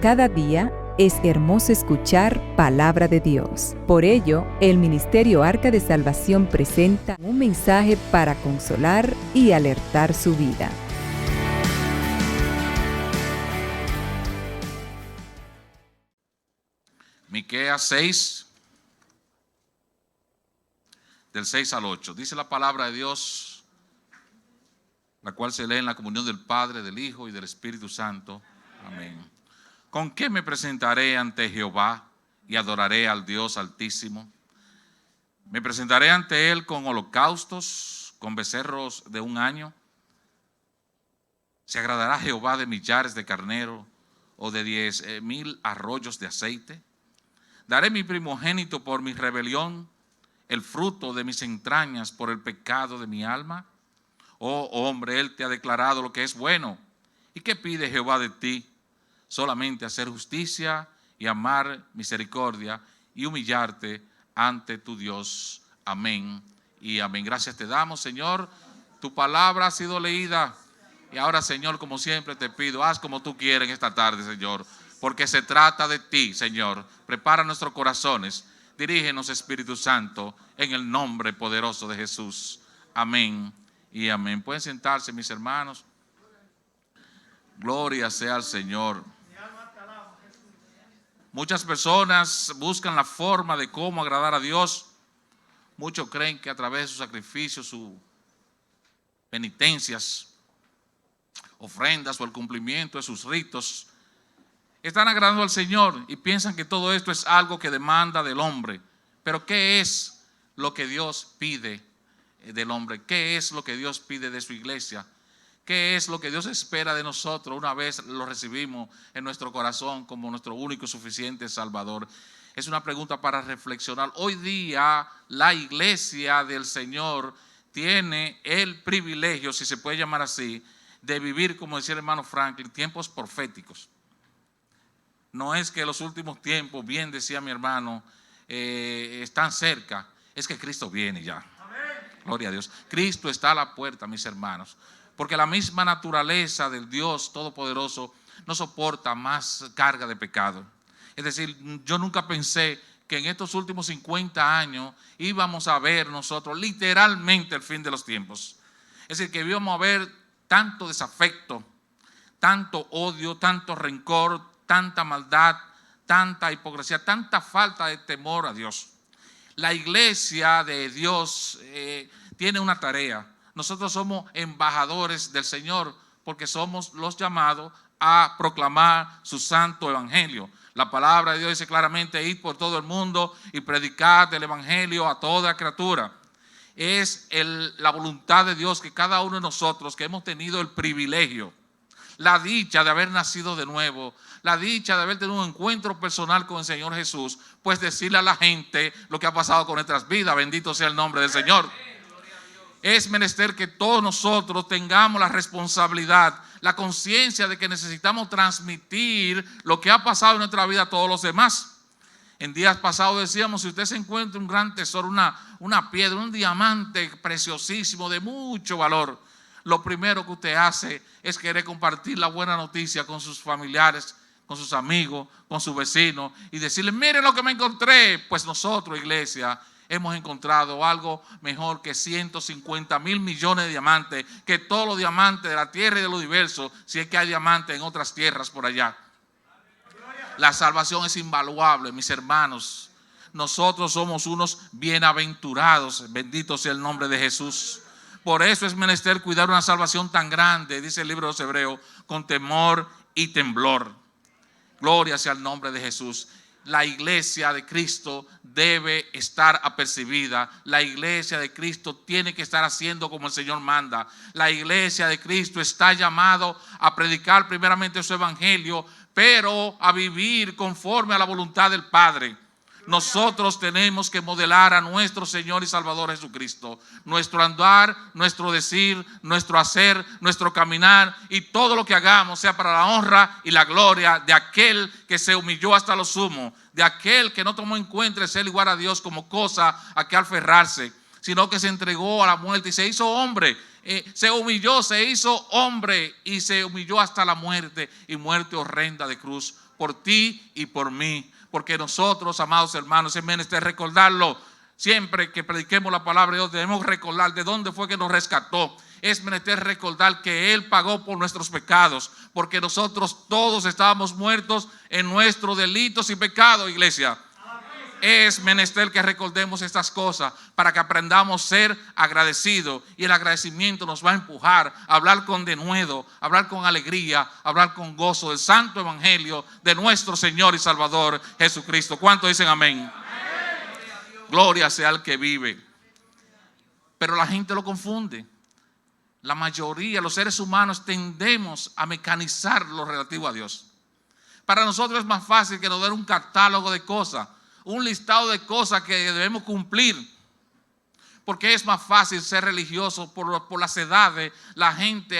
Cada día es hermoso escuchar palabra de Dios. Por ello, el Ministerio Arca de Salvación presenta un mensaje para consolar y alertar su vida. Miqueas 6, del 6 al 8. Dice la palabra de Dios, la cual se lee en la comunión del Padre, del Hijo y del Espíritu Santo. Amén. ¿Con qué me presentaré ante Jehová y adoraré al Dios Altísimo? Me presentaré ante Él con holocaustos, con becerros de un año. ¿Se agradará Jehová de millares de carnero o de 10,000 arroyos de aceite? Daré mi primogénito por mi rebelión, el fruto de mis entrañas por el pecado de mi alma. Oh hombre, Él te ha declarado lo que es bueno. ¿Y qué pide Jehová de ti? Solamente hacer justicia y amar misericordia y humillarte ante tu Dios. Amén y amén. Gracias te damos, Señor. Tu palabra ha sido leída. Y ahora, Señor, como siempre te pido, haz como tú quieres en esta tarde, Señor. Porque se trata de ti, Señor. Prepara nuestros corazones. Dirígenos, Espíritu Santo, en el nombre poderoso de Jesús. Amén y amén. Pueden sentarse, mis hermanos. Gloria sea al Señor. Muchas personas buscan la forma de cómo agradar a Dios. Muchos creen que a través de sus sacrificios, sus penitencias, ofrendas o el cumplimiento de sus ritos, están agradando al Señor y piensan que todo esto es algo que demanda del hombre. Pero ¿qué es lo que Dios pide del hombre? ¿Qué es lo que Dios pide de su iglesia? ¿Qué es lo que Dios espera de nosotros una vez lo recibimos en nuestro corazón como nuestro único y suficiente Salvador? Es una pregunta para reflexionar. Hoy día la iglesia del Señor tiene el privilegio, si se puede llamar así, de vivir, como decía el hermano Franklin, tiempos proféticos. No es que los últimos tiempos, bien decía mi hermano, están cerca, es que Cristo viene ya. Amén. Gloria a Dios. Cristo está a la puerta, mis hermanos, porque la misma naturaleza del Dios Todopoderoso no soporta más carga de pecado. Es decir, yo nunca pensé que en estos últimos 50 años íbamos a ver nosotros literalmente el fin de los tiempos. Es decir, que íbamos a ver tanto desafecto, tanto odio, tanto rencor, tanta maldad, tanta hipocresía, tanta falta de temor a Dios. La iglesia de Dios tiene una tarea. Nosotros somos embajadores del Señor porque somos los llamados a proclamar su santo evangelio. La palabra de Dios dice claramente: id por todo el mundo y predicad el evangelio a toda criatura. Es la voluntad de Dios que cada uno de nosotros que hemos tenido el privilegio, la dicha de haber nacido de nuevo, la dicha de haber tenido un encuentro personal con el Señor Jesús, pues decirle a la gente lo que ha pasado con nuestras vidas. Bendito sea el nombre del Señor. Es menester que todos nosotros tengamos la responsabilidad, la conciencia de que necesitamos transmitir lo que ha pasado en nuestra vida a todos los demás. En días pasados decíamos, si usted se encuentra un gran tesoro, una piedra, un diamante preciosísimo de mucho valor, lo primero que usted hace es querer compartir la buena noticia con sus familiares, con sus amigos, con sus vecinos y decirles: miren lo que me encontré. Pues nosotros, iglesia, hemos encontrado algo mejor que 150,000 millones de diamantes, que todos los diamantes de la tierra y del universo, si es que hay diamantes en otras tierras por allá. La salvación es invaluable, mis hermanos. Nosotros somos unos bienaventurados. Bendito sea el nombre de Jesús. Por eso es menester cuidar una salvación tan grande, dice el libro de los Hebreos, con temor y temblor. Gloria sea el nombre de Jesús. La iglesia de Cristo debe estar apercibida. La iglesia de Cristo tiene que estar haciendo como el Señor manda. La iglesia de Cristo está llamado a predicar primeramente su evangelio, pero a vivir conforme a la voluntad del Padre. Nosotros tenemos que modelar a nuestro Señor y Salvador Jesucristo. Nuestro andar, nuestro decir, nuestro hacer, nuestro caminar y todo lo que hagamos sea para la honra y la gloria de aquel que se humilló hasta lo sumo, de aquel que no tomó en cuenta el ser igual a Dios como cosa a que aferrarse, sino que se entregó a la muerte y se hizo hombre. Se humilló, se hizo hombre y se humilló hasta la muerte, y muerte horrenda de cruz por ti y por mí. Porque nosotros, amados hermanos, es menester recordarlo. Siempre que prediquemos la palabra de Dios debemos recordar de dónde fue que nos rescató. Es menester recordar que Él pagó por nuestros pecados, porque nosotros todos estábamos muertos en nuestros delitos y pecados, iglesia. Es menester que recordemos estas cosas para que aprendamos a ser agradecidos, y el agradecimiento nos va a empujar a hablar con denuedo, a hablar con alegría, a hablar con gozo del santo evangelio de nuestro Señor y Salvador Jesucristo. ¿Cuántos dicen amén? Gloria sea al que vive. Pero la gente lo confunde. La mayoría, los seres humanos, tendemos a mecanizar lo relativo a Dios. Para nosotros es más fácil que nos den un catálogo de cosas, un listado de cosas que debemos cumplir, porque es más fácil ser religioso. Por las edades, la gente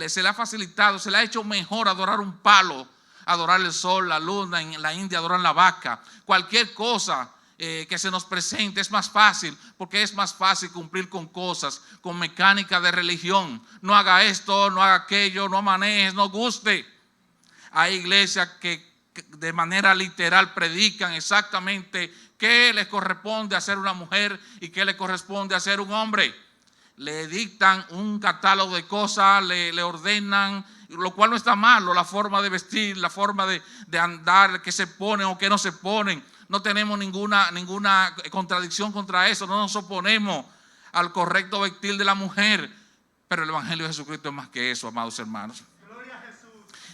se le ha facilitado, se le ha hecho mejor adorar un palo, adorar el sol, la luna. En la India adoran la vaca. Cualquier cosa que se nos presente es más fácil, porque es más fácil cumplir con cosas, con mecánica de religión. No haga esto, no haga aquello, no manejes, no guste. Hay iglesias que de manera literal predican exactamente qué les corresponde hacer una mujer y qué le corresponde hacer un hombre. Le dictan un catálogo de cosas, le ordenan, lo cual no está malo, la forma de vestir, la forma de andar, que se ponen o que no se ponen. No tenemos ninguna contradicción contra eso, no nos oponemos al correcto vestir de la mujer, pero el evangelio de Jesucristo es más que eso, amados hermanos.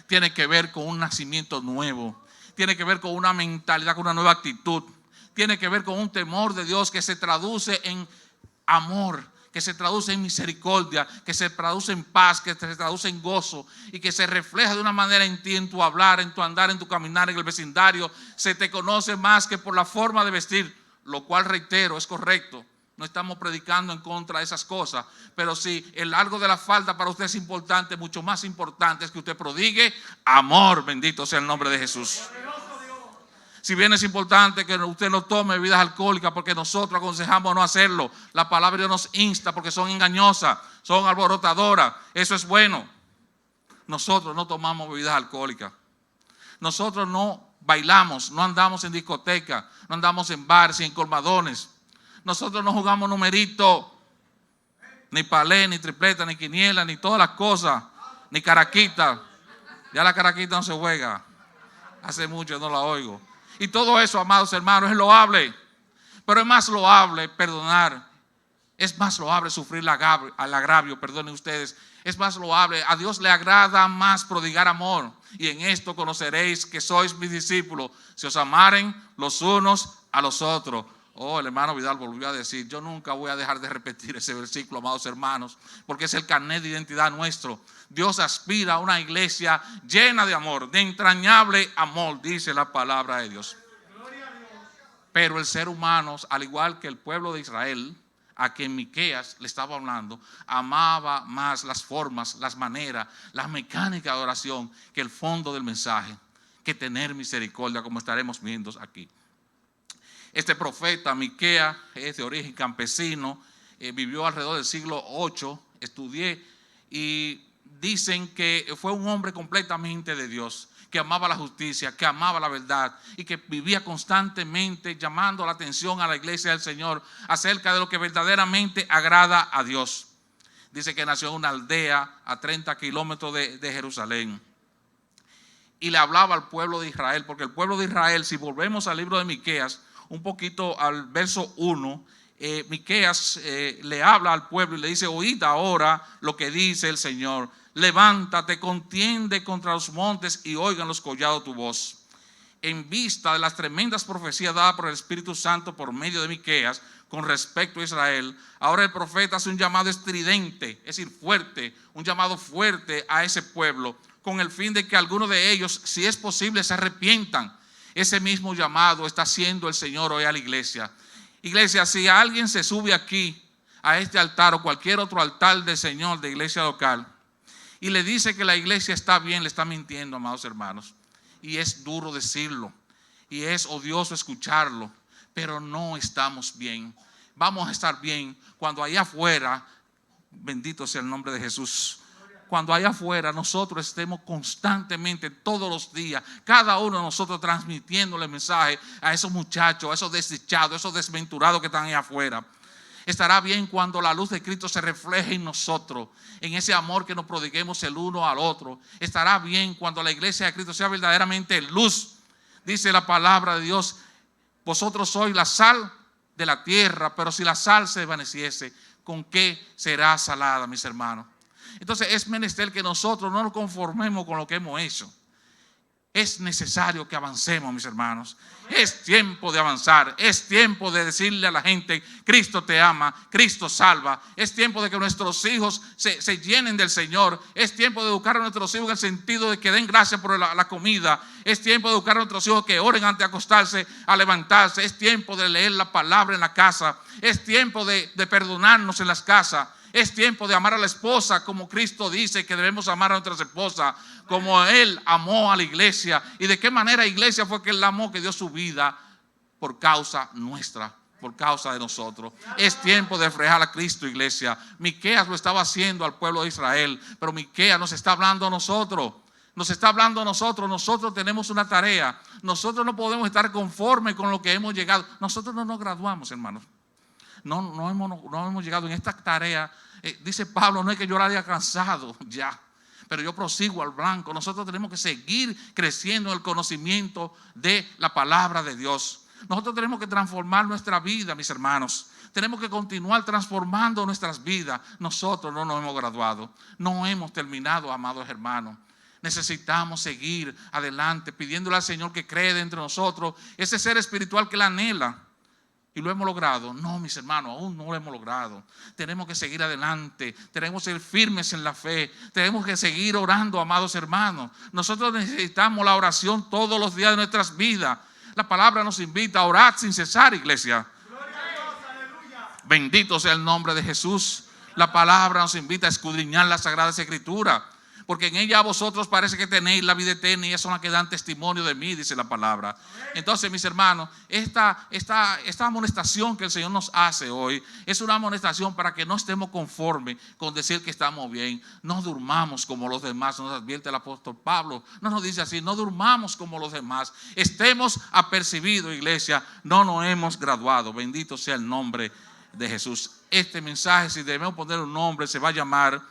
Tiene que ver con un nacimiento nuevo, tiene que ver con una mentalidad, con una nueva actitud, tiene que ver con un temor de Dios que se traduce en amor, que se traduce en misericordia, que se traduce en paz, que se traduce en gozo, y que se refleja de una manera en ti, en tu hablar, en tu andar, en tu caminar, en el vecindario. Se te conoce más que por la forma de vestir, lo cual, reitero, es correcto. No estamos predicando en contra de esas cosas, pero si el largo de la falda para usted es importante, mucho más importante es que usted prodigue amor. Bendito sea el nombre de Jesús. Si bien es importante que usted no tome bebidas alcohólicas, porque nosotros aconsejamos no hacerlo. La palabra de Dios nos insta, porque son engañosas, son alborotadoras. Eso es bueno. Nosotros no tomamos bebidas alcohólicas. Nosotros no bailamos, no andamos en discoteca, no andamos en bares y en colmadones. Nosotros no jugamos numerito, ni palé, ni tripleta, ni quiniela, ni todas las cosas, ni caraquita. Ya la caraquita no se juega. Hace mucho no la oigo. Y todo eso, amados hermanos, es loable. Pero es más loable perdonar. Es más loable sufrir al agravio, perdonen ustedes. Es más loable. A Dios le agrada más prodigar amor. Y en esto conoceréis que sois mis discípulos, si os amaren los unos a los otros. Oh, el hermano Vidal volvió a decir, yo nunca voy a dejar de repetir ese versículo, amados hermanos, porque es el carnet de identidad nuestro. Dios aspira a una iglesia llena de amor, de entrañable amor, dice la palabra de Dios. Pero el ser humano, al igual que el pueblo de Israel, a quien Miqueas le estaba hablando, amaba más las formas, las maneras, las mecánicas de oración que el fondo del mensaje, que tener misericordia, como estaremos viendo aquí. Este profeta Miqueas es de origen campesino, vivió alrededor del siglo 8, estudié, y dicen que fue un hombre completamente de Dios, que amaba la justicia, que amaba la verdad, y que vivía constantemente llamando la atención a la iglesia del Señor acerca de lo que verdaderamente agrada a Dios. Dice que nació en una aldea a 30 kilómetros de Jerusalén. Y le hablaba al pueblo de Israel, porque el pueblo de Israel, si volvemos al libro de Miqueas, un poquito al verso 1, Miqueas le habla al pueblo y le dice, oíd ahora lo que dice el Señor. Levántate, contiende contra los montes y oigan los collados tu voz. En vista de las tremendas profecías dadas por el Espíritu Santo por medio de Miqueas con respecto a Israel, ahora el profeta hace un llamado estridente, es decir, fuerte, un llamado fuerte a ese pueblo, con el fin de que algunos de ellos, si es posible, se arrepientan. Ese mismo llamado está haciendo el Señor hoy a la iglesia. Iglesia, si alguien se sube aquí a este altar o cualquier otro altar del Señor de iglesia local y le dice que la iglesia está bien, le está mintiendo, amados hermanos. Y es duro decirlo y es odioso escucharlo, pero no estamos bien. Vamos a estar bien cuando allá afuera, bendito sea el nombre de Jesús, cuando allá afuera nosotros estemos constantemente, todos los días, cada uno de nosotros transmitiéndole mensaje a esos muchachos, a esos desdichados, a esos desventurados que están allá afuera. Estará bien cuando la luz de Cristo se refleje en nosotros, en ese amor que nos prodiguemos el uno al otro. Estará bien cuando la iglesia de Cristo sea verdaderamente luz. Dice la palabra de Dios: vosotros sois la sal de la tierra, pero si la sal se desvaneciese, ¿con qué será salada, mis hermanos? Entonces es menester que nosotros no nos conformemos con lo que hemos hecho. Es necesario que avancemos, mis hermanos. Es tiempo de avanzar. Es tiempo de decirle a la gente: Cristo te ama, Cristo salva. Es tiempo de que nuestros hijos se llenen del Señor. Es tiempo de educar a nuestros hijos en el sentido de que den gracias por la comida. Es tiempo de educar a nuestros hijos que oren antes de acostarse, a levantarse. Es tiempo de leer la palabra en la casa. Es tiempo de perdonarnos en las casas. Es tiempo de amar a la esposa como Cristo dice que debemos amar a nuestras esposas, como Él amó a la iglesia. ¿Y de qué manera, iglesia, fue que Él la amó? Que dio su vida por causa nuestra, por causa de nosotros. Es tiempo de reflejar a Cristo, iglesia. Miqueas lo estaba haciendo al pueblo de Israel, pero Miqueas nos está hablando a nosotros. Nos está hablando a nosotros. Nosotros tenemos una tarea. Nosotros no podemos estar conformes con lo que hemos llegado. Nosotros no nos graduamos, hermanos. No hemos llegado en esta tarea. Dice Pablo: no es que yo la haya cansado ya, pero yo prosigo al blanco. Nosotros tenemos que seguir creciendo en el conocimiento de la palabra de Dios. Nosotros tenemos que transformar nuestra vida, mis hermanos. Tenemos que continuar transformando nuestras vidas. Nosotros no nos hemos graduado, no hemos terminado, amados hermanos. Necesitamos seguir adelante pidiéndole al Señor que cree dentro de nosotros ese ser espiritual que Él anhela. ¿Y lo hemos logrado? No, mis hermanos, aún no lo hemos logrado. Tenemos que seguir adelante. Tenemos que ser firmes en la fe. Tenemos que seguir orando, amados hermanos. Nosotros necesitamos la oración todos los días de nuestras vidas. La palabra nos invita a orar sin cesar, iglesia. Bendito sea el nombre de Jesús. La palabra nos invita a escudriñar las sagradas escrituras, porque en ella vosotros parece que tenéis la vida eterna, y ellas son las que dan testimonio de mí, dice la palabra. Entonces, mis hermanos, esta amonestación que el Señor nos hace hoy es una amonestación para que no estemos conformes con decir que estamos bien. No durmamos como los demás, nos advierte el apóstol Pablo. No nos dice así: no durmamos como los demás. Estemos apercibidos, iglesia, no nos hemos graduado. Bendito sea el nombre de Jesús. Este mensaje, si debemos poner un nombre, se va a llamar,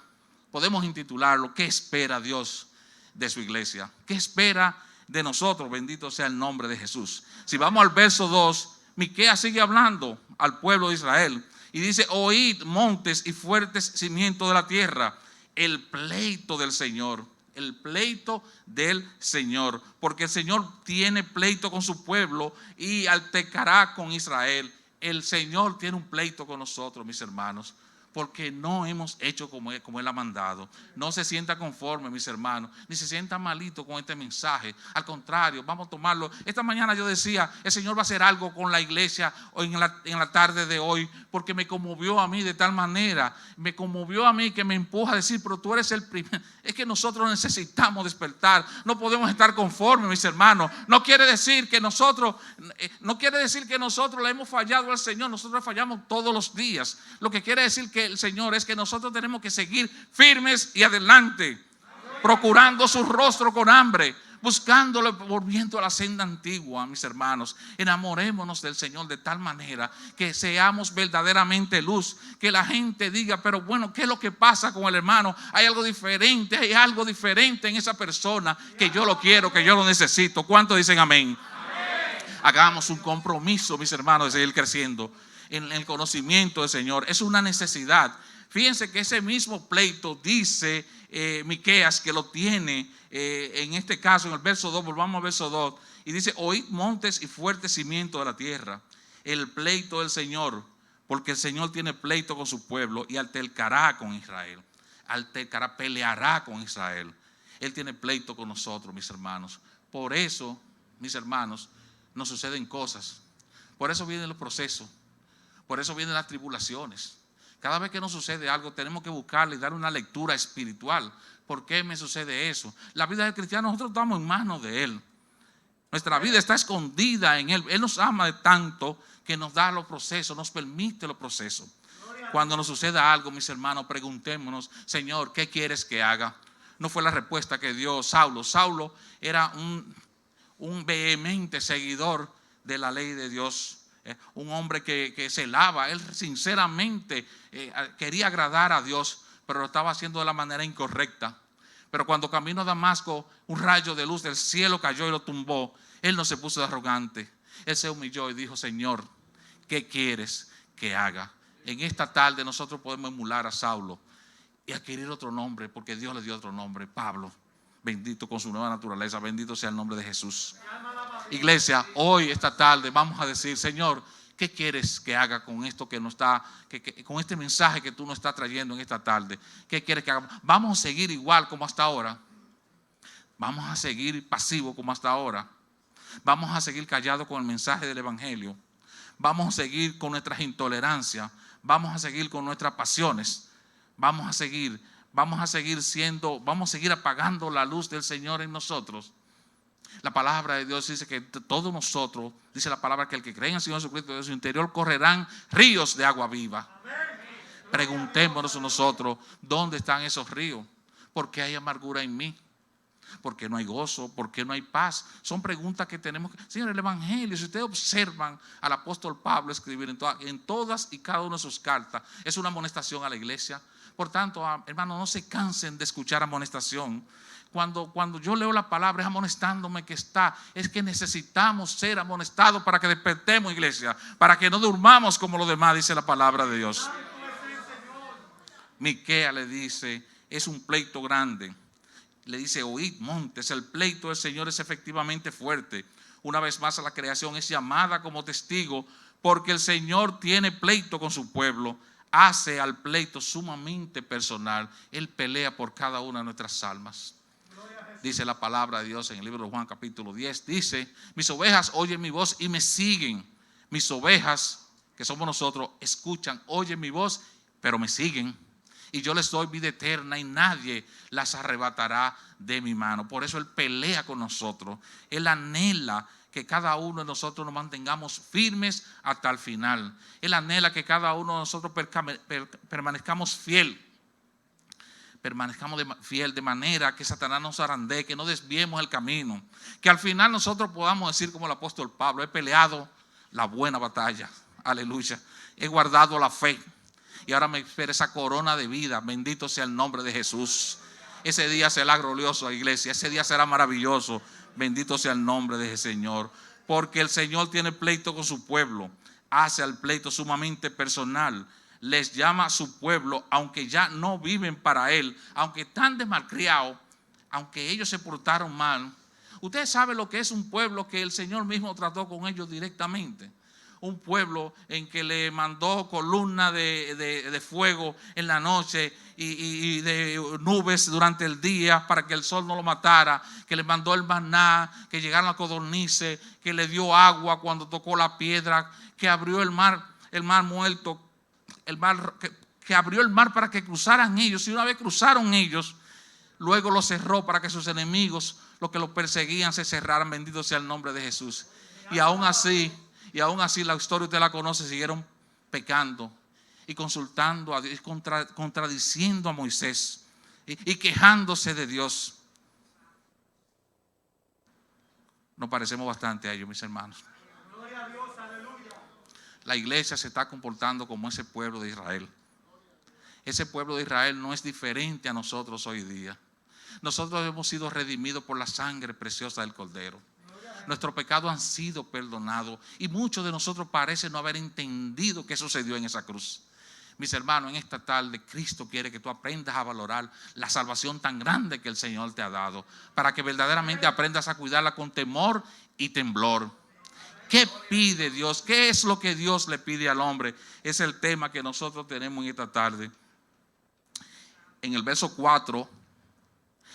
podemos intitularlo: ¿qué espera Dios de su iglesia? ¿Qué espera de nosotros? Bendito sea el nombre de Jesús. Si vamos al verso 2, Miqueas sigue hablando al pueblo de Israel y dice: oíd, montes y fuertes cimientos de la tierra, el pleito del Señor. El pleito del Señor, porque el Señor tiene pleito con su pueblo y altercará con Israel. El Señor tiene un pleito con nosotros, mis hermanos, porque no hemos hecho como Él ha mandado. No se sienta conforme, mis hermanos, ni se sienta malito con este mensaje. Al contrario, vamos a tomarlo. Esta mañana yo decía: el Señor va a hacer algo con la iglesia hoy en la tarde de hoy, porque me conmovió a mí de tal manera. Me conmovió a mí que me empuja a decir: pero tú eres el primero. Es que nosotros necesitamos despertar. No podemos estar conformes, mis hermanos. No quiere decir que nosotros le hemos fallado al Señor. Nosotros fallamos todos los días. Lo que quiere decir que el Señor es que nosotros tenemos que seguir firmes y adelante, procurando su rostro con hambre, buscándole, volviendo a la senda antigua, mis hermanos. Enamorémonos del Señor de tal manera que seamos verdaderamente luz, que la gente diga: pero bueno, ¿qué es lo que pasa con el hermano? Hay algo diferente en esa persona, que yo lo quiero, que yo lo necesito. ¿Cuántos dicen amén? Hagamos un compromiso, mis hermanos, de seguir creciendo en el conocimiento del Señor. Es una necesidad. Fíjense que ese mismo pleito dice Miqueas que lo tiene en este caso en el verso 2. Volvamos al verso 2 y dice: oíd, montes y fuertes cimientos de la tierra, el pleito del Señor, porque el Señor tiene pleito con su pueblo y altercará con Israel. Altercará, peleará con Israel. Él tiene pleito con nosotros, mis hermanos. Por eso, mis hermanos, nos suceden cosas. Por eso vienen los procesos. Por eso vienen las tribulaciones. Cada vez que nos sucede algo, tenemos que buscarle y dar una lectura espiritual. ¿Por qué me sucede eso? La vida del cristiano, nosotros estamos en manos de Él. Nuestra vida está escondida en Él. Él nos ama de tanto que nos da los procesos, nos permite los procesos. Cuando nos suceda algo, mis hermanos, preguntémonos: Señor, ¿qué quieres que haga? No fue la respuesta que dio Saulo. Saulo era un vehemente seguidor de la ley de Dios. Un hombre que celaba. Él sinceramente quería agradar a Dios, pero lo estaba haciendo de la manera incorrecta. Pero cuando camino a Damasco, un rayo de luz del cielo cayó y lo tumbó. Él no se puso de arrogante. Él se humilló y dijo: Señor, ¿qué quieres que haga? En esta tarde nosotros podemos emular a Saulo y adquirir otro nombre, porque Dios le dio otro nombre: Pablo. Bendito con su nueva naturaleza. Bendito sea el nombre de Jesús. Iglesia, hoy, esta tarde, vamos a decir: Señor, ¿qué quieres que haga con esto que no está, con este mensaje que tú nos estás trayendo en esta tarde? ¿Qué quieres que haga? ¿Vamos a seguir igual como hasta ahora? ¿Vamos a seguir pasivos como hasta ahora? ¿Vamos a seguir callados con el mensaje del evangelio? ¿Vamos a seguir con nuestras intolerancias? ¿Vamos a seguir con nuestras pasiones? Vamos a seguir apagando la luz del Señor en nosotros. La palabra de Dios dice que todos nosotros, dice la palabra, que el que cree en el Señor Jesucristo, de su interior correrán ríos de agua viva. Preguntémonos nosotros: ¿dónde están esos ríos? ¿Por qué hay amargura en mí? ¿Por qué no hay gozo? ¿Por qué no hay paz? Son preguntas que tenemos que... Señor, el evangelio, si ustedes observan al apóstol Pablo escribir en todas y cada una de sus cartas, es una amonestación a la iglesia. Por tanto, hermanos, no se cansen de escuchar amonestación. Cuando yo leo la palabra, es amonestándome que está. Es que necesitamos ser amonestados para que despertemos, iglesia, para que no durmamos como los demás, dice la palabra de Dios. Miquea le dice: es un pleito grande. Le dice: oíd montes, el pleito del Señor es efectivamente fuerte. Una vez más, la creación es llamada como testigo, porque el Señor tiene pleito con su pueblo. Hace al pleito sumamente personal. Él pelea por cada una de nuestras almas. Dice la palabra de Dios en el libro de Juan capítulo 10. Dice: mis ovejas oyen mi voz y me siguen. Mis ovejas, que somos nosotros, escuchan, oyen mi voz, pero me siguen. Y yo les doy vida eterna y nadie las arrebatará de mi mano. Por eso Él pelea con nosotros. Él anhela que cada uno de nosotros nos mantengamos firmes hasta el final. Él anhela que cada uno de nosotros permanezcamos fiel. Permanezcamos fiel de manera que Satanás nos zarandee, que no desviemos el camino. Que al final nosotros podamos decir como el apóstol Pablo: he peleado la buena batalla. Aleluya. He guardado la fe. Y ahora me espera esa corona de vida. Bendito sea el nombre de Jesús. Ese día será glorioso, iglesia. Ese día será maravilloso. Bendito sea el nombre de ese Señor. Porque el Señor tiene pleito con su pueblo. Hace al pleito sumamente personal. Les llama a su pueblo, aunque ya no viven para Él. Aunque están desmalcriados. Aunque ellos se portaron mal. Usted sabe lo que es un pueblo que el Señor mismo trató con ellos directamente. Un pueblo en que le mandó columna de fuego en la noche y de nubes durante el día para que el sol no lo matara, que le mandó el maná, que llegaron las codornices, que le dio agua cuando tocó la piedra, que abrió el mar muerto, que abrió el mar para que cruzaran ellos. Y una vez cruzaron ellos, luego lo cerró para que sus enemigos, los que los perseguían, se cerraran. Bendito sea el nombre de Jesús. Y aún así la historia usted la conoce, siguieron pecando y consultando a Dios, contradiciendo a Moisés y quejándose de Dios. Nos parecemos bastante a ellos, mis hermanos. La iglesia se está comportando como ese pueblo de Israel. Ese pueblo de Israel no es diferente a nosotros hoy día. Nosotros hemos sido redimidos por la sangre preciosa del Cordero. Nuestros pecados han sido perdonados y muchos de nosotros parecen no haber entendido qué sucedió en esa cruz. Mis hermanos, en esta tarde Cristo quiere que tú aprendas a valorar la salvación tan grande que el Señor te ha dado, para que verdaderamente aprendas a cuidarla con temor y temblor. ¿Qué pide Dios? ¿Qué es lo que Dios le pide al hombre? Es el tema que nosotros tenemos en esta tarde. En el verso 4,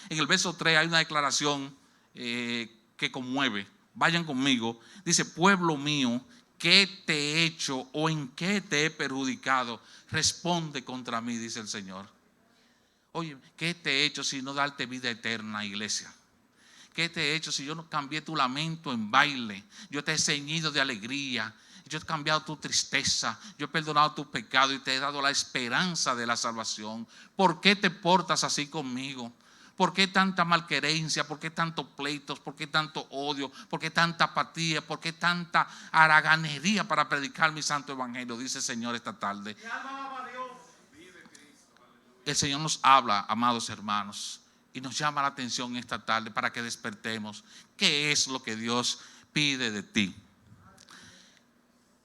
en el verso 3 hay una declaración que conmueve. Vayan conmigo. Dice: pueblo mío, ¿qué te he hecho o en qué te he perjudicado? Responde contra mí, dice el Señor. Oye, ¿qué te he hecho si no darte vida eterna, iglesia? ¿Qué te he hecho si yo no cambié tu lamento en baile? Yo te he ceñido de alegría. yo he cambiado tu tristeza, yo he perdonado tu pecado y te he dado la esperanza de la salvación. ¿Por qué te portas así conmigo? ¿Por qué tanta malquerencia? ¿Por qué tantos pleitos? ¿Por qué tanto odio? ¿Por qué tanta apatía? ¿Por qué tanta haraganería para predicar mi santo evangelio? Dice el Señor esta tarde. El Señor nos habla, amados hermanos, y nos llama la atención esta tarde para que despertemos. ¿Qué es lo que Dios pide de ti?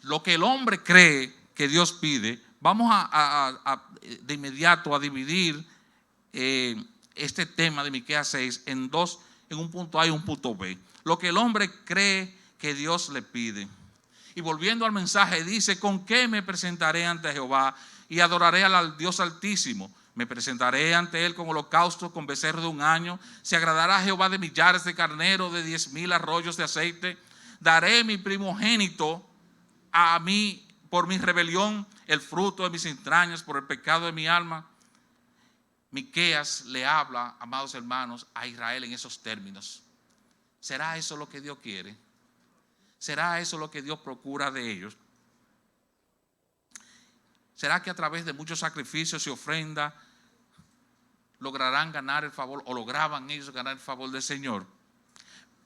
Lo que el hombre cree que Dios pide, vamos de inmediato a dividir este tema de Miqueas 6 en dos, en un punto A y un punto B. Lo que el hombre cree que Dios le pide. Y volviendo al mensaje, dice: ¿con qué me presentaré ante Jehová y adoraré al Dios Altísimo? Me presentaré ante él con holocausto, con becerro de un año. Se agradará a Jehová de millares de carneros, de 10,000 arroyos de aceite. Daré mi primogénito a mí por mi rebelión, el fruto de mis entrañas, por el pecado de mi alma. Miqueas le habla, amados hermanos, a Israel en esos términos. ¿Será eso lo que Dios quiere? ¿Será eso lo que Dios procura de ellos? ¿Será que a través de muchos sacrificios y ofrendas lograrán ganar el favor, o lograban ellos ganar el favor del Señor?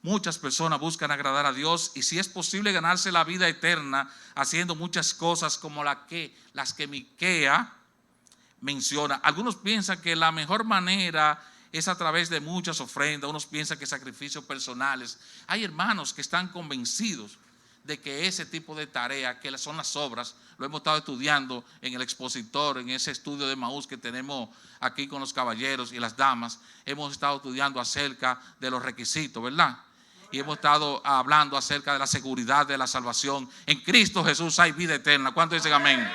Muchas personas buscan agradar a Dios, y si es posible ganarse la vida eterna haciendo muchas cosas como las que Miqueas menciona. Algunos piensan que la mejor manera es a través de muchas ofrendas. Unos piensan que sacrificios personales. Hay hermanos que están convencidos de que ese tipo de tarea, que son las obras, lo hemos estado estudiando en el expositor, en ese estudio de Maús que tenemos aquí con los caballeros y las damas. Hemos estado estudiando acerca de los requisitos, ¿verdad? Y hemos estado hablando acerca de la seguridad de la salvación. En Cristo Jesús hay vida eterna. ¿Cuántos dicen amén?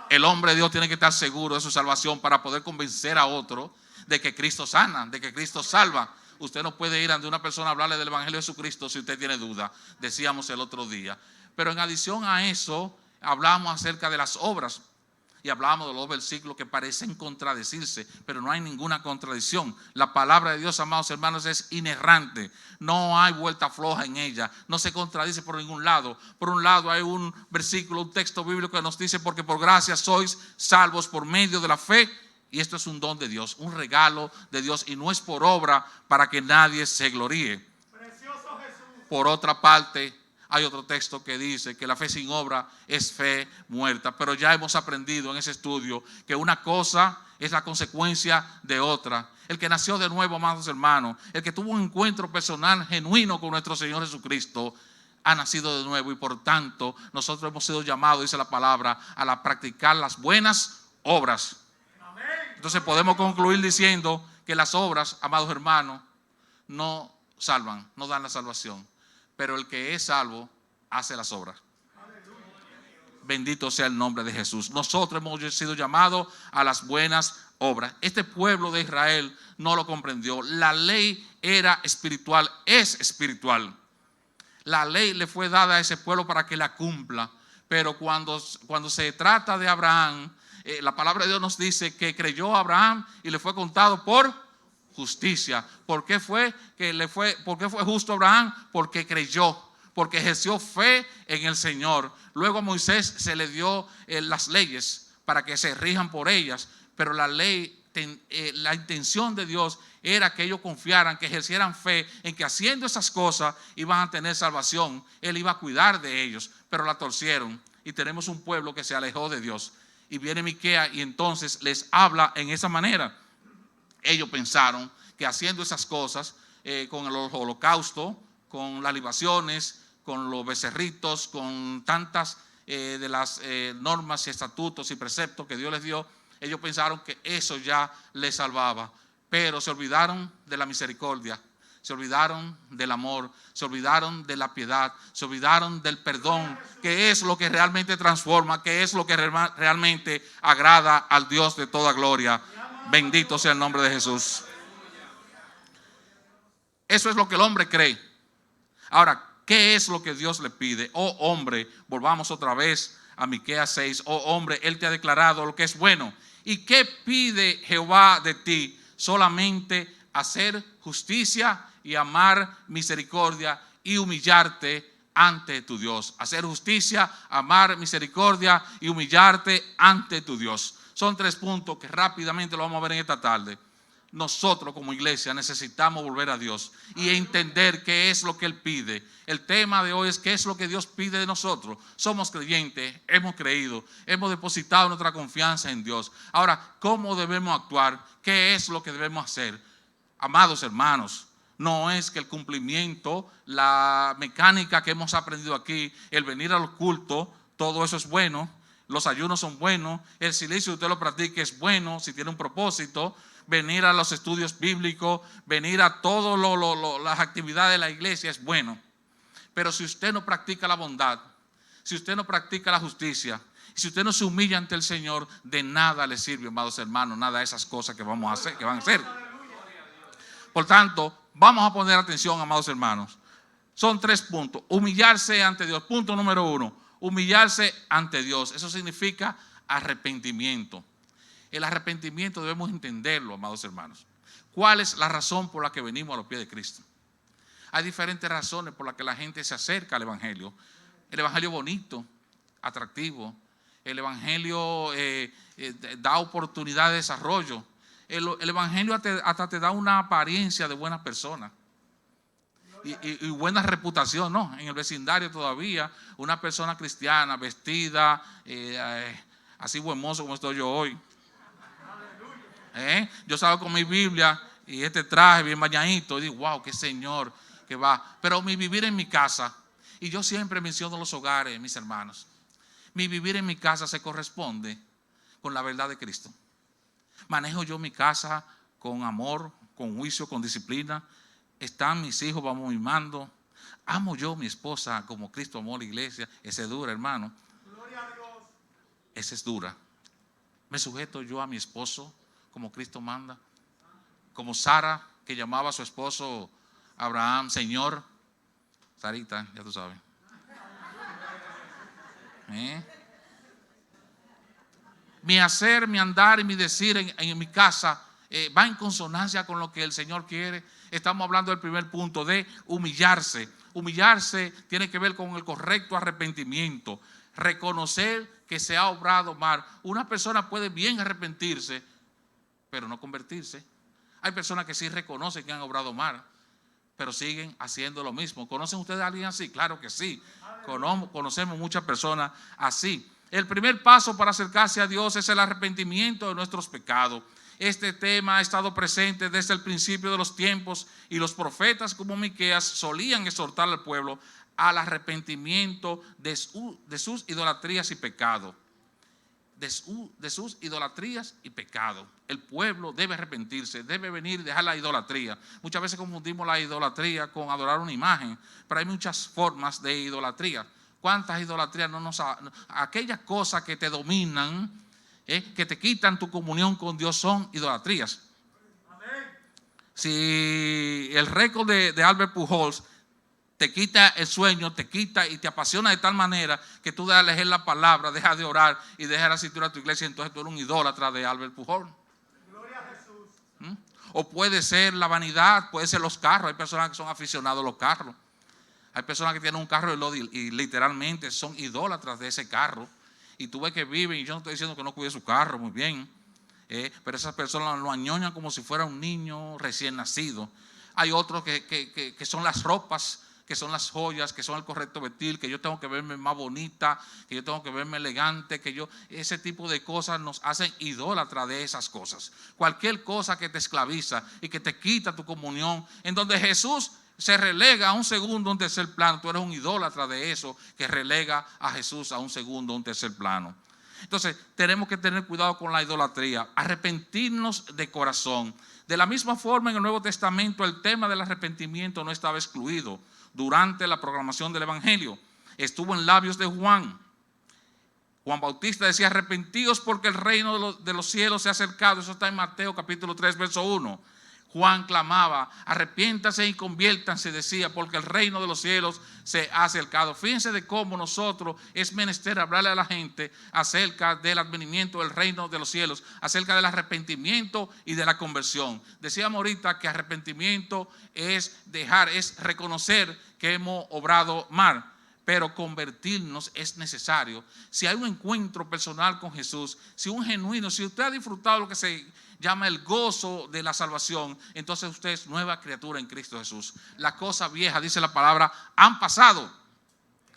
El hombre de Dios tiene que estar seguro de su salvación para poder convencer a otro de que Cristo sana, de que Cristo salva. Usted no puede ir ante una persona a hablarle del evangelio de Jesucristo si usted tiene duda, decíamos el otro día. Pero en adición a eso, hablamos acerca de las obras y hablamos de los versículos que parecen contradecirse, pero no hay ninguna contradicción. La palabra de Dios, amados hermanos, es inerrante. No hay vuelta floja en ella, no se contradice por ningún lado. Por un lado hay un versículo, un texto bíblico que nos dice: porque por gracia sois salvos por medio de la fe. Y esto es un don de Dios, un regalo de Dios, y no es por obra para que nadie se gloríe. Precioso Jesús. Por otra parte, hay otro texto que dice que la fe sin obra es fe muerta. Pero ya hemos aprendido en ese estudio que una cosa es la consecuencia de otra. El que nació de nuevo, amados hermanos, el que tuvo un encuentro personal genuino con nuestro Señor Jesucristo, ha nacido de nuevo, y por tanto nosotros hemos sido llamados, dice la palabra, a practicar las buenas obras. Entonces podemos concluir diciendo que las obras, amados hermanos, no salvan, no dan la salvación. Pero el que es salvo hace las obras. Bendito sea el nombre de Jesús. Nosotros hemos sido llamados a las buenas obras. Este pueblo de Israel no lo comprendió. La ley era espiritual, es espiritual. La ley le fue dada a ese pueblo para que la cumpla. Pero cuando se trata de Abraham, la palabra de Dios nos dice que creyó a Abraham y le fue contado por justicia. ¿Por qué fue justo Abraham? Porque creyó, porque ejerció fe en el Señor. Luego a Moisés se le dio las leyes para que se rijan por ellas, pero la ley, la intención de Dios era que ellos confiaran, que ejercieran fe en que haciendo esas cosas iban a tener salvación. Él iba a cuidar de ellos, pero la torcieron, y tenemos un pueblo que se alejó de Dios. Y viene Miqueas y entonces les habla en esa manera. Ellos pensaron que haciendo esas cosas, con el holocausto, con las libaciones, con los becerritos, con tantas de las normas y estatutos y preceptos que Dios les dio, ellos pensaron que eso ya les salvaba. Pero se olvidaron de la misericordia, se olvidaron del amor, se olvidaron de la piedad, se olvidaron del perdón, que es lo que realmente transforma, que es lo que realmente agrada al Dios de toda gloria. Bendito sea el nombre de Jesús. Eso es lo que el hombre cree. Ahora, ¿qué es lo que Dios le pide? Oh hombre, volvamos otra vez a Miqueas 6. Oh hombre, Él te ha declarado lo que es bueno. ¿Y qué pide Jehová de ti? Solamente hacer justicia y amar misericordia y humillarte ante tu Dios. Hacer justicia, amar misericordia y humillarte ante tu Dios. Son 3 puntos que rápidamente lo vamos a ver en esta tarde. Nosotros como iglesia necesitamos volver a Dios y entender qué es lo que Él pide. El tema de hoy es qué es lo que Dios pide de nosotros. Somos creyentes, hemos creído, hemos depositado nuestra confianza en Dios. Ahora, ¿cómo debemos actuar? ¿Qué es lo que debemos hacer? Amados hermanos, no es que el cumplimiento, la mecánica que hemos aprendido aquí, el venir a los cultos, todo eso es bueno. Los ayunos son buenos, el silencio usted lo practique es bueno si tiene un propósito. Venir a los estudios bíblicos, venir a todas las actividades de la iglesia es bueno. Pero si usted no practica la bondad, si usted no practica la justicia, si usted no se humilla ante el Señor, de nada le sirve, amados hermanos, nada de esas cosas que vamos a hacer, que van a hacer. Por tanto, vamos a poner atención, amados hermanos. Son 3 puntos. Humillarse ante Dios. Punto número 1. Humillarse ante Dios. Eso significa arrepentimiento. El arrepentimiento debemos entenderlo, amados hermanos. ¿Cuál es la razón por la que venimos a los pies de Cristo? Hay diferentes razones por las que la gente se acerca al Evangelio. El Evangelio bonito, atractivo. El Evangelio da oportunidad de desarrollo. El Evangelio hasta te da una apariencia de buena persona. Y buena reputación, ¿no? En el vecindario todavía, una persona cristiana, vestida, así buen mozo como estoy yo hoy. Yo salgo con mi Biblia y este traje bien bañadito y digo, wow, qué Señor que va. Pero mi vivir en mi casa, y yo siempre menciono los hogares, mis hermanos, mi vivir en mi casa se corresponde con la verdad de Cristo. Manejo yo mi casa con amor, con juicio, con disciplina. Están mis hijos, vamos mimando. Amo yo a mi esposa como Cristo amó a la iglesia. Esa es dura, hermano. Gloria a Dios. Esa es dura. Me sujeto yo a mi esposo como Cristo manda. Como Sara, que llamaba a su esposo Abraham, Señor. Sarita, ya tú sabes. Mi hacer, mi andar y mi decir en mi casa va en consonancia con lo que el Señor quiere. Estamos hablando del primer punto de humillarse. Humillarse tiene que ver con el correcto arrepentimiento. Reconocer que se ha obrado mal. Una persona puede bien arrepentirse, pero no convertirse. Hay personas que sí reconocen que han obrado mal, pero siguen haciendo lo mismo. ¿Conocen ustedes a alguien así? Claro que sí. Conocemos muchas personas así. El primer paso para acercarse a Dios es el arrepentimiento de nuestros pecados. Este tema ha estado presente desde el principio de los tiempos y los profetas como Miqueas solían exhortar al pueblo al arrepentimiento de sus idolatrías y pecados. De sus idolatrías y pecados. El pueblo debe arrepentirse, debe venir y dejar la idolatría. Muchas veces confundimos la idolatría con adorar una imagen, pero hay muchas formas de idolatría. ¿Cuántas idolatrías aquellas cosas que te dominan, que te quitan tu comunión con Dios son idolatrías? Amén. Si el récord de Albert Pujols te quita el sueño, te quita y te apasiona de tal manera que tú dejas de leer la palabra, dejas de orar y dejas de asistir a tu iglesia, entonces tú eres un idólatra de Albert Pujols. Gloria a Jesús. O puede ser la vanidad, puede ser los carros. Hay personas que son aficionados a los carros. Hay personas que tienen un carro y literalmente son idólatras de ese carro. Y tú ves que viven, y yo no estoy diciendo que no cuide su carro, muy bien. Pero esas personas lo añoñan como si fuera un niño recién nacido. Hay otros que son las ropas, que son las joyas, que son el correcto vestir, que yo tengo que verme más bonita, que yo tengo que verme elegante, ese tipo de cosas nos hacen idólatras de esas cosas. Cualquier cosa que te esclaviza y que te quita tu comunión, en donde Jesús se relega a un segundo, un tercer plano, tú eres un idólatra de eso que relega a Jesús a un segundo, un tercer plano. Entonces tenemos que tener cuidado con la idolatría, arrepentirnos de corazón. De la misma forma, en el Nuevo Testamento el tema del arrepentimiento no estaba excluido. Durante la proclamación del Evangelio estuvo en labios de Juan. Juan Bautista decía: arrepentidos porque el reino de los cielos se ha acercado. Eso está en Mateo capítulo 3 verso 1. Juan clamaba: arrepiéntanse y conviértanse, decía, porque el reino de los cielos se ha acercado. Fíjense de cómo nosotros es menester hablarle a la gente acerca del advenimiento del reino de los cielos, acerca del arrepentimiento y de la conversión. Decíamos ahorita que arrepentimiento es reconocer que hemos obrado mal. pero convertirnos es necesario. Si hay un encuentro personal con Jesús, si usted ha disfrutado lo que se llama el gozo de la salvación, entonces usted es nueva criatura en Cristo Jesús. Las cosas viejas, dice la palabra, han pasado.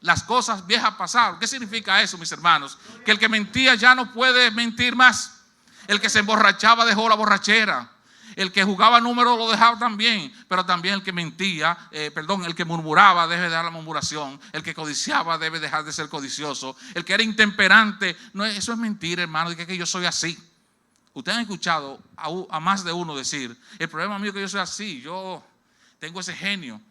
Las cosas viejas pasaron. ¿Qué significa eso, mis hermanos? Que el que mentía ya no puede mentir más. El que se emborrachaba dejó la borrachera. El que jugaba números lo dejaba también, pero también el que mentía, el que murmuraba debe dejar la murmuración, el que codiciaba debe dejar de ser codicioso, el que era intemperante, no, eso es mentira, hermano, de que yo soy así. Ustedes han escuchado a más de uno decir, el problema mío es que yo soy así, yo tengo ese genio.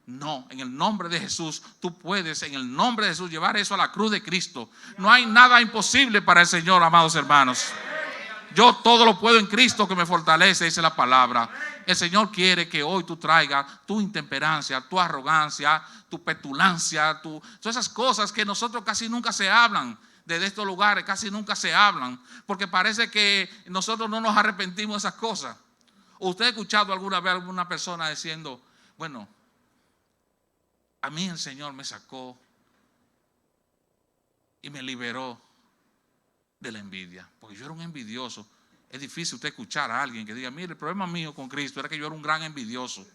No, en el nombre de Jesús, tú puedes en el nombre de Jesús llevar eso a la cruz de Cristo. No hay nada imposible para el Señor, amados hermanos. Yo todo lo puedo en Cristo que me fortalece, dice la palabra. El Señor quiere que hoy tú traigas tu intemperancia, tu arrogancia, tu petulancia, todas esas cosas que nosotros casi nunca se hablan. Desde estos lugares casi nunca se hablan, porque parece que nosotros no nos arrepentimos de esas cosas. ¿Usted ha escuchado alguna vez a alguna persona diciendo, bueno, a mí el Señor me sacó y me liberó de la envidia, porque yo era un envidioso? Es difícil usted escuchar a alguien que diga, mire, el problema mío con Cristo era que yo era un gran envidioso.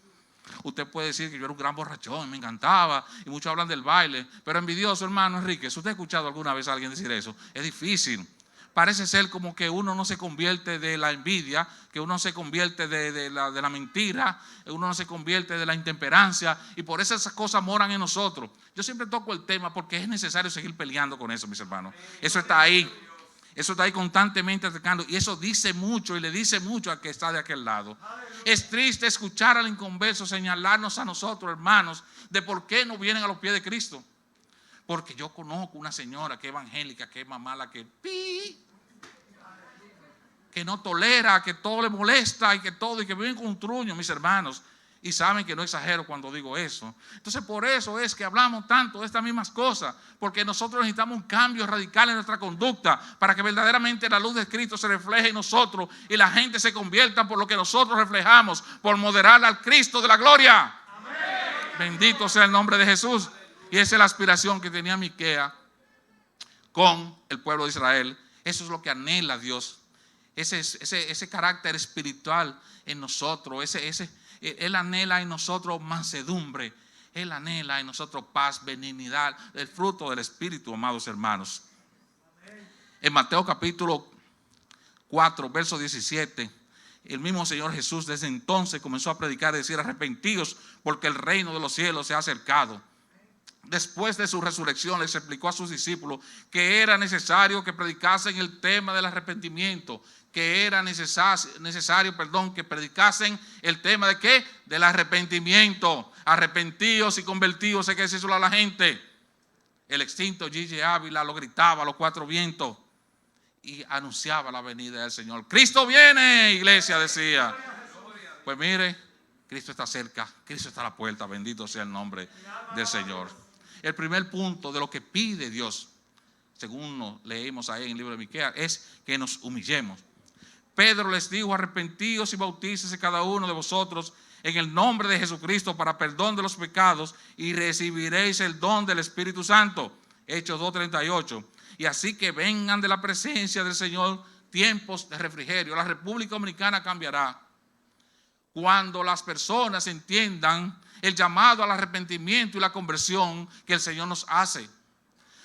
Usted puede decir que yo era un gran borrachón, me encantaba, y muchos hablan del baile, pero envidioso, hermano Enrique, si usted ha escuchado alguna vez a alguien decir eso, es difícil. Parece ser como que uno no se convierte de la envidia, que uno se convierte de la mentira, uno no se convierte de la intemperancia, y por eso esas cosas moran en nosotros. Yo siempre toco el tema porque es necesario seguir peleando con eso, mis hermanos. Eso está ahí. Eso está ahí constantemente atacando, y eso dice mucho y le dice mucho al que está de aquel lado. Es triste escuchar al inconverso señalarnos a nosotros, hermanos, de por qué no vienen a los pies de Cristo. Porque yo conozco una señora que es evangélica, que es más mala que que no tolera, que todo le molesta y que viven con un truño, mis hermanos. Y saben que no exagero cuando digo eso. Entonces por eso es que hablamos tanto de estas mismas cosas, porque nosotros necesitamos un cambio radical en nuestra conducta para que verdaderamente la luz de Cristo se refleje en nosotros y la gente se convierta por lo que nosotros reflejamos, por moderar al Cristo de la gloria. Amén. Bendito sea el nombre de Jesús. Y esa es la aspiración que tenía Miquea con el pueblo de Israel. Eso es lo que anhela Dios. Ese carácter espiritual en nosotros, Él anhela en nosotros mansedumbre, Él anhela en nosotros paz, benignidad, el fruto del Espíritu, amados hermanos. En Mateo capítulo 4, verso 17, el mismo Señor Jesús desde entonces comenzó a predicar y decir, arrepentíos porque el reino de los cielos se ha acercado. Después de su resurrección les explicó a sus discípulos que era necesario que predicasen el tema del arrepentimiento, que era necesario que predicasen el tema de ¿qué? Del arrepentimiento. Arrepentíos y convertíos, sé que decírselo a la gente. El extinto Gigi Ávila lo gritaba a los cuatro vientos y anunciaba la venida del Señor. Cristo viene, iglesia, decía. Pues mire, Cristo está cerca, Cristo está a la puerta, bendito sea el nombre del Señor. El primer punto de lo que pide Dios, según nos leímos ahí en el libro de Miqueas, es que nos humillemos. Pedro les dijo, arrepentíos y bautícese cada uno de vosotros en el nombre de Jesucristo para perdón de los pecados y recibiréis el don del Espíritu Santo. Hechos 2:38. Y así que vengan de la presencia del Señor tiempos de refrigerio. La República Dominicana cambiará cuando las personas entiendan el llamado al arrepentimiento y la conversión que el Señor nos hace.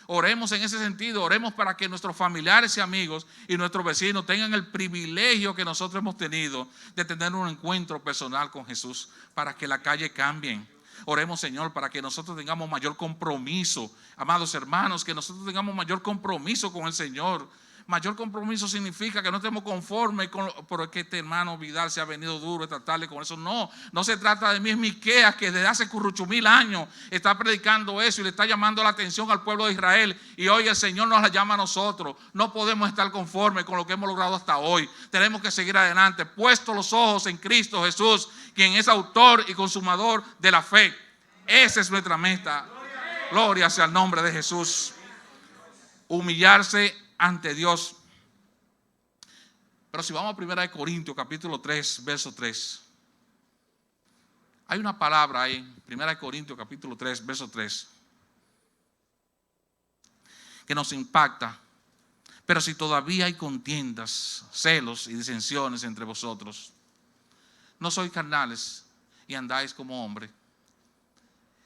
Oremos en ese sentido, oremos para que nuestros familiares y amigos y nuestros vecinos tengan el privilegio que nosotros hemos tenido de tener un encuentro personal con Jesús, para que la calle cambie. Oremos, Señor, para que nosotros tengamos mayor compromiso, amados hermanos, que nosotros tengamos mayor compromiso con el Señor. Mayor compromiso significa que no estemos conformes con porque este hermano Vidal se ha venido duro, tratarle con eso. No se trata de mí, es Miqueas, que desde hace 4,000 años está predicando eso y le está llamando la atención al pueblo de Israel. Y hoy el Señor nos la llama a nosotros. No podemos estar conformes con lo que hemos logrado hasta hoy. Tenemos que seguir adelante, puestos los ojos en Cristo Jesús, quien es autor y consumador de la fe. Esa es nuestra meta. Gloria sea el nombre de Jesús. Humillarse ante Dios. Pero si vamos a 1 Corintios capítulo 3, verso 3. Hay una palabra ahí, 1 Corintios capítulo 3, verso 3. que nos impacta. Pero si todavía hay contiendas, celos y disensiones entre vosotros, no sois carnales y andáis como hombres.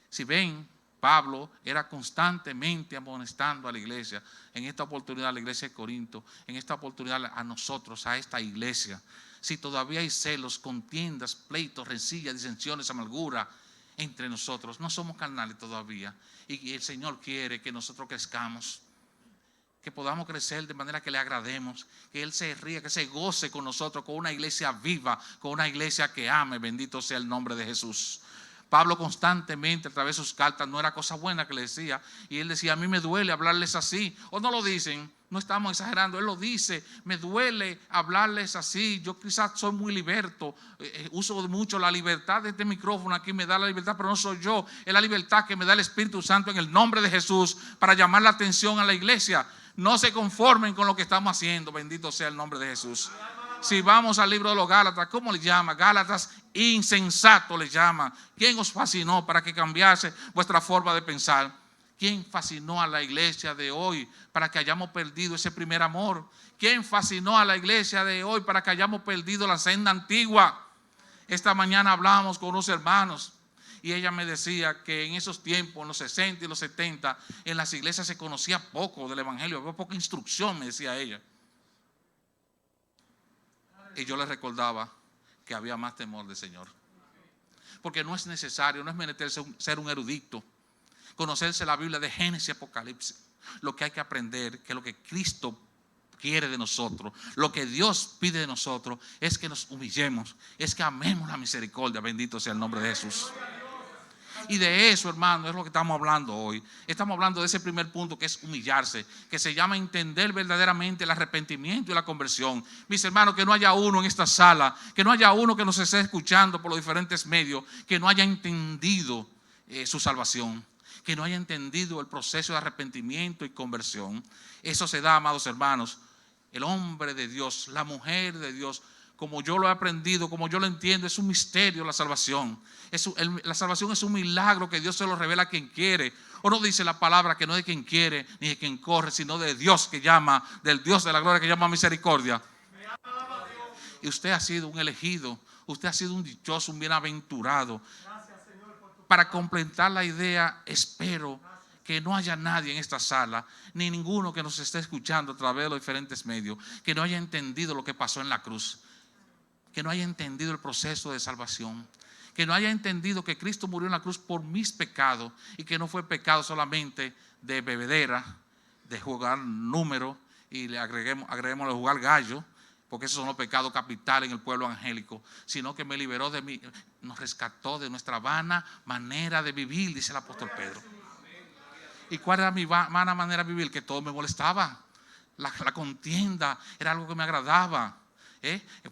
Si ven, Pablo era constantemente amonestando a la iglesia. En esta oportunidad a la iglesia de Corinto, en esta oportunidad a nosotros, a esta iglesia. Si todavía hay celos, contiendas, pleitos, rencillas, disensiones, amargura entre nosotros, no somos carnales todavía. Y el Señor quiere que nosotros crezcamos, que podamos crecer de manera que le agrademos, que Él se ría, que se goce con nosotros, con una iglesia viva, con una iglesia que ame. Bendito sea el nombre de Jesús. Pablo constantemente a través de sus cartas, no era cosa buena que le decía, y él decía: a mí me duele hablarles así. O no lo dicen, no estamos exagerando, él lo dice: me duele hablarles así. Yo quizás soy muy liberto, uso mucho la libertad de este micrófono aquí, me da la libertad, pero no soy yo, es la libertad que me da el Espíritu Santo en el nombre de Jesús para llamar la atención a la iglesia. No se conformen con lo que estamos haciendo, bendito sea el nombre de Jesús. Si vamos al libro de los Gálatas, ¿cómo le llama? Gálatas insensato le llama. ¿Quién os fascinó para que cambiase vuestra forma de pensar? ¿Quién fascinó a la iglesia de hoy para que hayamos perdido ese primer amor? ¿Quién fascinó a la iglesia de hoy para que hayamos perdido la senda antigua? Esta mañana hablábamos con unos hermanos y ella me decía que en esos tiempos, en los 60 y los 70, en las iglesias se conocía poco del evangelio, había poca instrucción, me decía ella. Y yo le recordaba que había más temor del Señor. Porque no es necesario, no es menester ser un erudito, conocerse la Biblia de Génesis y Apocalipsis. Lo que hay que aprender, que lo que Cristo quiere de nosotros, lo que Dios pide de nosotros, es que nos humillemos, es que amemos la misericordia. Bendito sea el nombre de Jesús. Y de eso, hermano, es lo que estamos hablando hoy. Estamos hablando de ese primer punto, que es humillarse, que se llama entender verdaderamente el arrepentimiento y la conversión. Mis hermanos, que no haya uno en esta sala, que no haya uno que nos esté escuchando por los diferentes medios, que no haya entendido su salvación, que no haya entendido el proceso de arrepentimiento y conversión. Eso se da, amados hermanos, el hombre de Dios, la mujer de Dios, como yo lo he aprendido, como yo lo entiendo, es un misterio la salvación. La salvación es un milagro que Dios se lo revela a quien quiere. O no dice la palabra que no es de quien quiere ni de quien corre, sino de Dios que llama, del Dios de la gloria que llama misericordia. Y usted ha sido un elegido, usted ha sido un dichoso, un bienaventurado. Para completar la idea, espero que no haya nadie en esta sala, ni ninguno que nos esté escuchando a través de los diferentes medios, que no haya entendido lo que pasó en la cruz, que no haya entendido el proceso de salvación, que no haya entendido que Cristo murió en la cruz por mis pecados y que no fue pecado solamente de bebedera, de jugar número y le agreguemos de jugar gallo, porque esos son los pecados capitales en el pueblo angélico, sino que me liberó de mí, nos rescató de nuestra vana manera de vivir, dice el apóstol Pedro. ¿Y cuál era mi vana manera de vivir? Que todo me molestaba. La contienda era algo que me agradaba.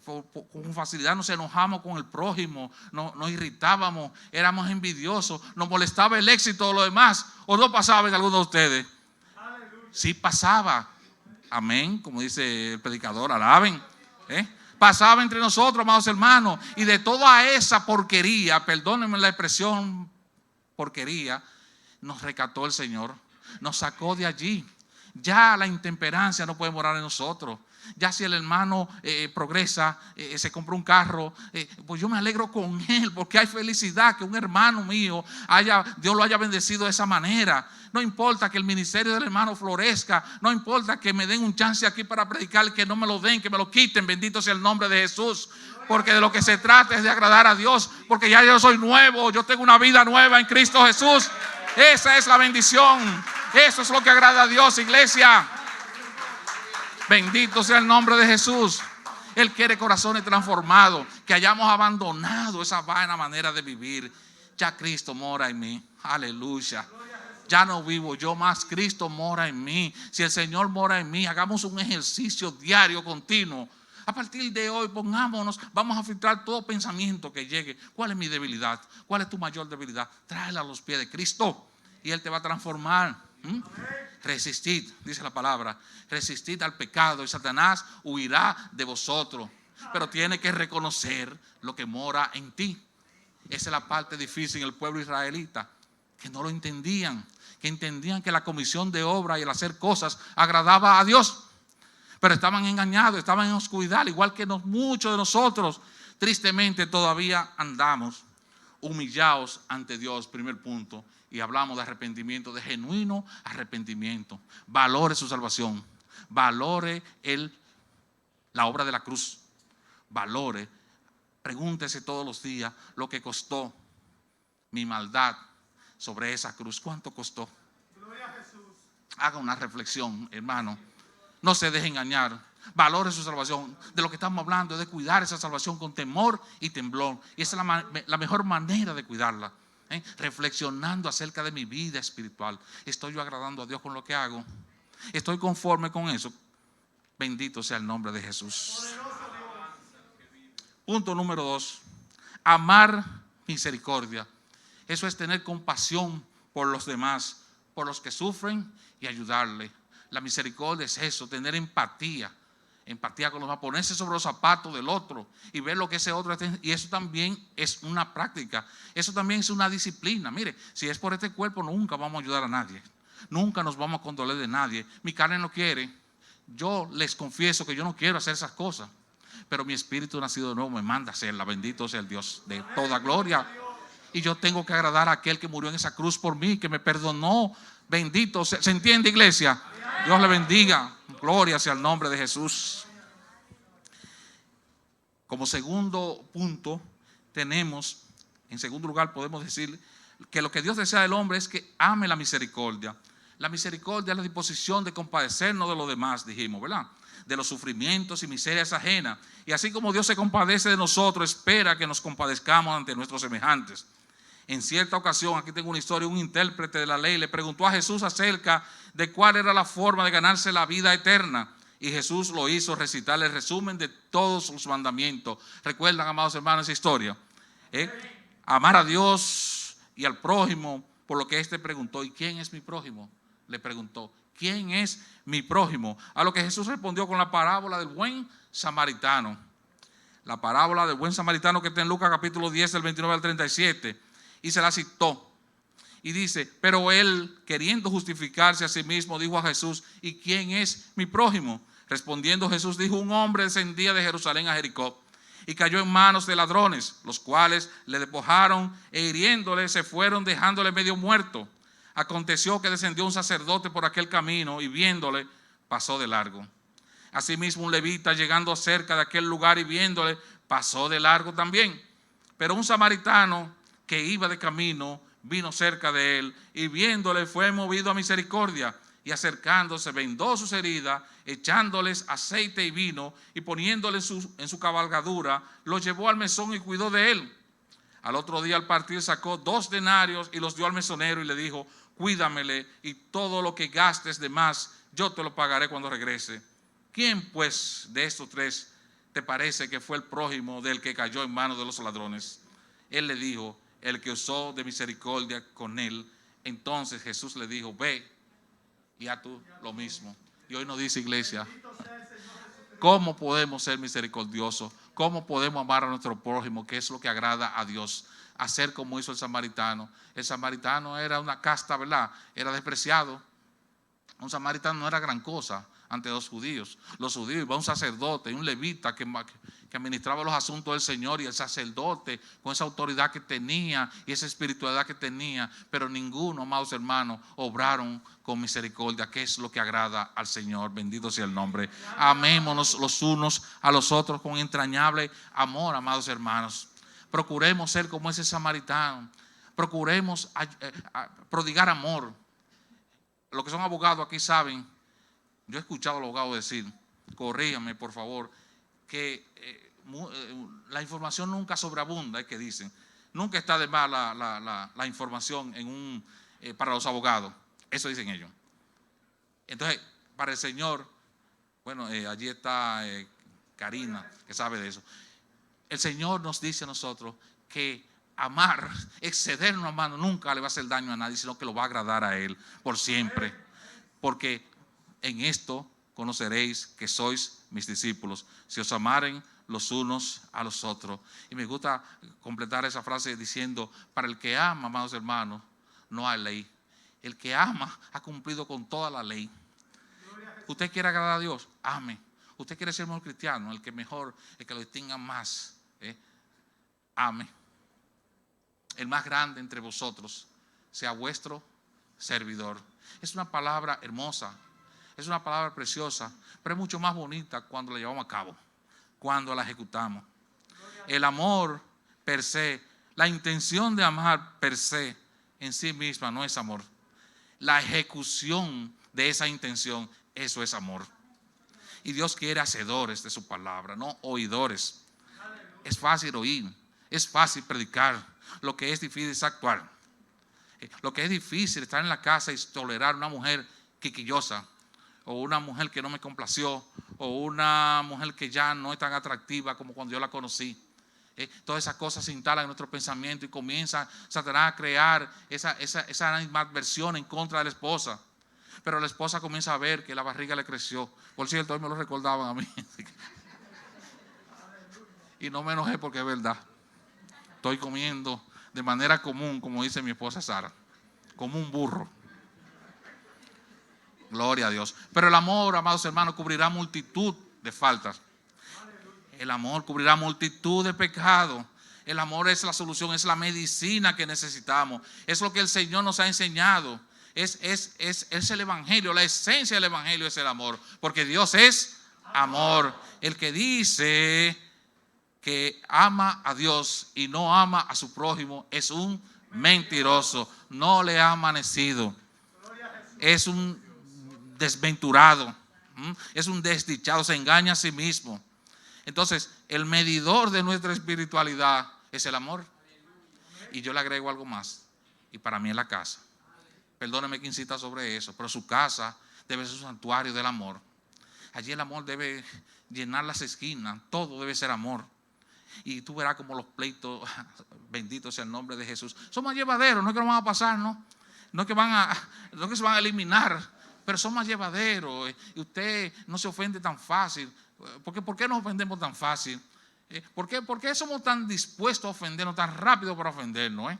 Con facilidad nos enojamos con el prójimo, nos irritábamos, éramos envidiosos, nos molestaba el éxito de los demás. ¿O no pasaba en alguno de ustedes? Sí pasaba. Amén, como dice el predicador, alaben. Pasaba entre nosotros, amados hermanos, y de toda esa porquería, perdónenme la expresión porquería, nos rescató el Señor, nos sacó de allí. Ya la intemperancia no puede morar en nosotros. Ya si el hermano progresa, se compró un carro, pues yo me alegro con él, porque hay felicidad que un hermano mío Dios lo haya bendecido de esa manera. No importa que el ministerio del hermano florezca, no importa que me den un chance aquí para predicar, que no me lo den, que me lo quiten, bendito sea el nombre de Jesús. Porque de lo que se trata es de agradar a Dios, porque ya yo soy nuevo, yo tengo una vida nueva en Cristo Jesús. Esa es la bendición, eso es lo que agrada a Dios, iglesia. Bendito sea el nombre de Jesús. Él quiere corazones transformados, que hayamos abandonado esa vana manera de vivir. Ya Cristo mora en mí, aleluya. Ya no vivo yo más, Cristo mora en mí. Si el Señor mora en mí, hagamos un ejercicio diario, continuo. A partir de hoy pongámonos, vamos a filtrar todo pensamiento que llegue. ¿Cuál es mi debilidad? ¿Cuál es tu mayor debilidad? Tráela a los pies de Cristo y Él te va a transformar. Resistid, dice la palabra, resistid al pecado y Satanás huirá de vosotros. Pero tiene que reconocer lo que mora en ti. Esa es la parte difícil en el pueblo israelita. que no lo entendían, que entendían que la comisión de obra y el hacer cosas agradaba a Dios, pero estaban engañados, estaban en oscuridad, igual que muchos de nosotros. Tristemente todavía andamos humillados ante Dios, primer punto, y hablamos de arrepentimiento, de genuino arrepentimiento. Valore su salvación, valore la obra de la cruz, valore, pregúntese todos los días lo que costó mi maldad sobre esa cruz. ¿Cuánto costó? Haga una reflexión, hermano. No se deje engañar. Valore su salvación. De lo que estamos hablando es de cuidar esa salvación con temor y temblor. Y esa es la mejor manera de cuidarla. Reflexionando acerca de mi vida espiritual. ¿Estoy yo agradando a Dios con lo que hago? ¿Estoy conforme con eso? Bendito sea el nombre de Jesús. Punto número 2. Amar misericordia. Eso es tener compasión por los demás, por los que sufren, y ayudarle. La misericordia es eso, tener empatía. Empatía con los demás, ponerse sobre los zapatos del otro y ver lo que ese otro está. Y eso también es una práctica. Eso también es una disciplina. Mire, si es por este cuerpo, nunca vamos a ayudar a nadie. Nunca nos vamos a condoler de nadie. Mi carne no quiere. Yo les confieso que yo no quiero hacer esas cosas, pero mi espíritu nacido de nuevo me manda a hacerla. Bendito sea el Dios de toda gloria. Y yo tengo que agradar a aquel que murió en esa cruz por mí, que me perdonó. Bendito sea. ¿Se entiende, iglesia? Dios le bendiga. Gloria sea el nombre de Jesús. Como segundo punto tenemos, en segundo lugar podemos decir que lo que Dios desea del hombre es que ame la misericordia. La misericordia es la disposición de compadecernos de los demás, dijimos, ¿verdad? De los sufrimientos y miserias ajenas. Y así como Dios se compadece de nosotros, espera que nos compadezcamos ante nuestros semejantes. En cierta ocasión, aquí tengo una historia, un intérprete de la ley le preguntó a Jesús acerca de cuál era la forma de ganarse la vida eterna. Y Jesús lo hizo recitar el resumen de todos los mandamientos. ¿Recuerdan, amados hermanos, esa historia? Amar a Dios y al prójimo, por lo que éste preguntó. ¿Y quién es mi prójimo? Le preguntó. ¿Quién es mi prójimo? A lo que Jesús respondió con la parábola del buen samaritano. La parábola del buen samaritano que está en Lucas capítulo 10, del 29 al 37. Y se la citó. Y dice, pero él, queriendo justificarse a sí mismo, dijo a Jesús, ¿y quién es mi prójimo? Respondiendo Jesús dijo, un hombre descendía de Jerusalén a Jericó y cayó en manos de ladrones, los cuales le despojaron e hiriéndole se fueron dejándole medio muerto. Aconteció que descendió un sacerdote por aquel camino y viéndole pasó de largo. Asimismo un levita llegando cerca de aquel lugar y viéndole pasó de largo también. Pero un samaritano que iba de camino vino cerca de él y viéndole fue movido a misericordia y acercándose vendó sus heridas, echándoles aceite y vino y poniéndole en su cabalgadura, lo llevó al mesón y cuidó de él. Al otro día al partir sacó 2 denarios y los dio al mesonero y le dijo, cuídamele y todo lo que gastes de más yo te lo pagaré cuando regrese. ¿Quién pues de estos 3 te parece que fue el prójimo del que cayó en manos de los ladrones? Él le dijo, el que usó de misericordia con él. Entonces Jesús le dijo, ve y haz tú lo mismo. Y hoy nos dice, iglesia, ¿cómo podemos ser misericordiosos? ¿Cómo podemos amar a nuestro prójimo? Que es lo que agrada a Dios. Hacer como hizo el samaritano. El samaritano era una casta, ¿verdad? Era despreciado. Un samaritano no era gran cosa ante los judíos. Los judíos iba un sacerdote y un levita que administraba los asuntos del Señor, y el sacerdote con esa autoridad que tenía y esa espiritualidad que tenía, pero ninguno, amados hermanos, obraron con misericordia, que es lo que agrada al Señor. Bendito sea el nombre. Amémonos los unos a los otros con entrañable amor, amados hermanos. Procuremos ser como ese samaritano. Procuremos prodigar amor. Los que son abogados aquí saben, yo he escuchado a los abogados decir, corríjame por favor, que la información nunca sobreabunda, es que dicen. Nunca está de más la información para los abogados. Eso dicen ellos. Entonces, para el Señor, bueno, allí está Karina, que sabe de eso. El Señor nos dice a nosotros que amar, excedernos, hermano, nunca le va a hacer daño a nadie, sino que lo va a agradar a Él por siempre. Porque en esto conoceréis que sois mis discípulos, si os amaren los unos a los otros. Y me gusta completar esa frase diciendo, para el que ama, amados hermanos, no hay ley. El que ama ha cumplido con toda la ley. Usted quiere agradar a Dios, ame. Usted quiere ser mejor cristiano, el que mejor, el que lo distinga más, ame. El más grande entre vosotros sea vuestro servidor. Es una palabra hermosa, es una palabra preciosa, pero es mucho más bonita cuando la llevamos a cabo, cuando la ejecutamos. El amor per se, la intención de amar per se en sí misma no es amor. La ejecución de esa intención, eso es amor. Y Dios quiere hacedores de su palabra, no oidores. Es fácil oír, es fácil predicar. Lo que es difícil es actuar. Lo que es difícil es estar en la casa y tolerar una mujer quiquillosa, o una mujer que no me complació, o una mujer que ya no es tan atractiva como cuando yo la conocí. Todas esas cosas se instalan en nuestro pensamiento y comienza Satanás a crear esa animadversión en contra de la esposa. Pero la esposa comienza a ver que la barriga le creció. Por cierto, hoy me lo recordaban a mí. Y no me enojé porque es verdad. Estoy comiendo de manera común, como dice mi esposa Sara, como un burro. Gloria a Dios. Pero el amor, amados hermanos, cubrirá multitud de faltas. El amor cubrirá multitud de pecados. El amor es la solución, es la medicina que necesitamos. Es lo que el Señor nos ha enseñado. Es el evangelio, la esencia del evangelio es el amor. Porque Dios es amor. El que dice que ama a Dios y no ama a su prójimo es un mentiroso. No le ha amanecido. Es un desventurado. Es un desdichado. Se engaña a sí mismo. Entonces, el medidor de nuestra espiritualidad es el amor. Y yo le agrego algo más. Y para mí es la casa. Perdóneme que insista sobre eso, pero su casa debe ser un santuario del amor. Allí el amor debe llenar las esquinas. Todo debe ser amor. Y tú verás como los pleitos, bendito sea el nombre de Jesús, son más llevaderos. No es que no van a pasar, no es que se van a eliminar, pero son más llevaderos. Y usted no se ofende tan fácil. ¿Por qué nos ofendemos tan fácil? ¿Por qué somos tan dispuestos a ofendernos, tan rápido para ofendernos?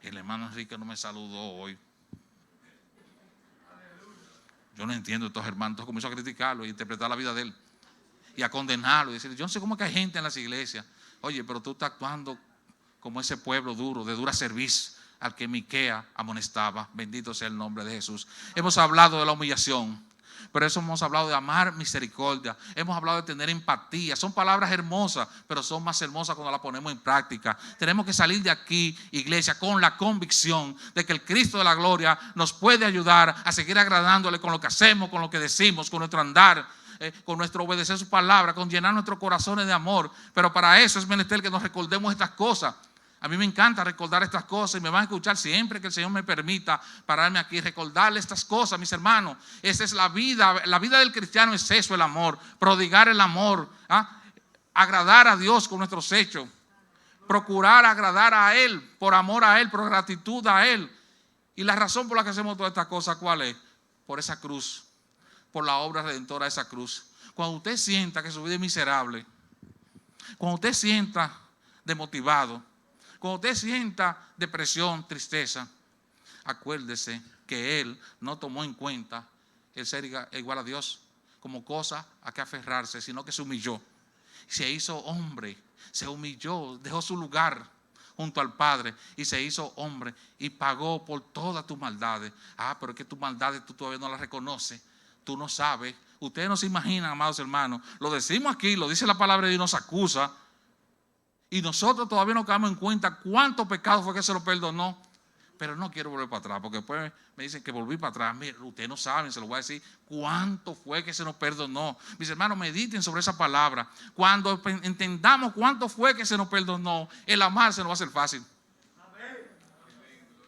El hermano Enrique no me saludó hoy. Yo no entiendo a estos hermanos. Entonces comenzó a criticarlo y interpretar la vida de él y a condenarlo y decir, yo no sé cómo es que hay gente en las iglesias. Oye, pero tú estás actuando como ese pueblo duro, de dura cerviz, al que Miquea amonestaba. Bendito sea el nombre de Jesús. Hemos hablado de la humillación, pero eso hemos hablado de amar misericordia. Hemos hablado de tener empatía. Son palabras hermosas, pero son más hermosas cuando las ponemos en práctica. Tenemos que salir de aquí, iglesia, con la convicción de que el Cristo de la gloria nos puede ayudar a seguir agradándole con lo que hacemos, con lo que decimos, con nuestro andar, con nuestro obedecer su palabra, con llenar nuestros corazones de amor. Pero para eso es menester que nos recordemos estas cosas. A mí me encanta recordar estas cosas y me van a escuchar siempre que el Señor me permita pararme aquí y recordarle estas cosas, mis hermanos. Esa es la vida del cristiano es eso, el amor, prodigar el amor, agradar a Dios con nuestros hechos, procurar agradar a Él, por amor a Él, por gratitud a Él. Y la razón por la que hacemos todas estas cosas, ¿cuál es? Por esa cruz, por la obra redentora de esa cruz. Cuando usted sienta que su vida es miserable, cuando usted sienta desmotivado, cuando usted sienta depresión, tristeza, acuérdese que Él no tomó en cuenta el ser igual a Dios como cosa a que aferrarse, sino que se humilló. Se hizo hombre, se humilló, dejó su lugar junto al Padre y se hizo hombre y pagó por todas tus maldades. Pero es que tus maldades tú todavía no las reconoces, tú no sabes. Ustedes no se imaginan, amados hermanos, lo decimos aquí, lo dice la palabra de Dios, nos acusa. Y nosotros todavía no caemos en cuenta cuánto pecado fue que se lo perdonó. Pero no quiero volver para atrás, porque después me dicen que volví para atrás. Mire, ustedes no saben, se lo voy a decir, cuánto fue que se nos perdonó. Mis hermanos, mediten sobre esa palabra. Cuando entendamos cuánto fue que se nos perdonó, el amar se nos va a hacer fácil.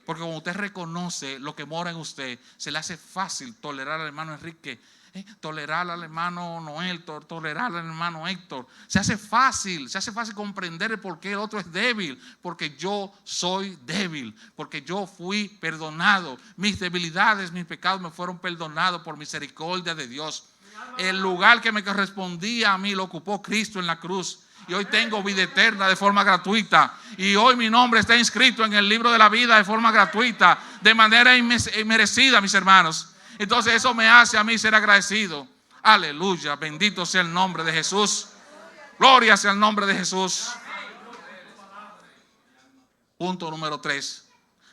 Porque cuando usted reconoce lo que mora en usted, se le hace fácil tolerar al hermano Enrique, tolerar al hermano Noel, tolerar al hermano Héctor. Se hace fácil comprender el por qué el otro es débil. Porque yo soy débil, porque yo fui perdonado. Mis debilidades, mis pecados me fueron perdonados por misericordia de Dios. El lugar que me correspondía a mí lo ocupó Cristo en la cruz. Y hoy tengo vida eterna de forma gratuita. Y hoy mi nombre está inscrito en el libro de la vida de forma gratuita, de manera inmerecida, mis hermanos. Entonces eso me hace a mí ser agradecido. Aleluya, bendito sea el nombre de Jesús. Gloria sea el nombre de Jesús. Punto número 3.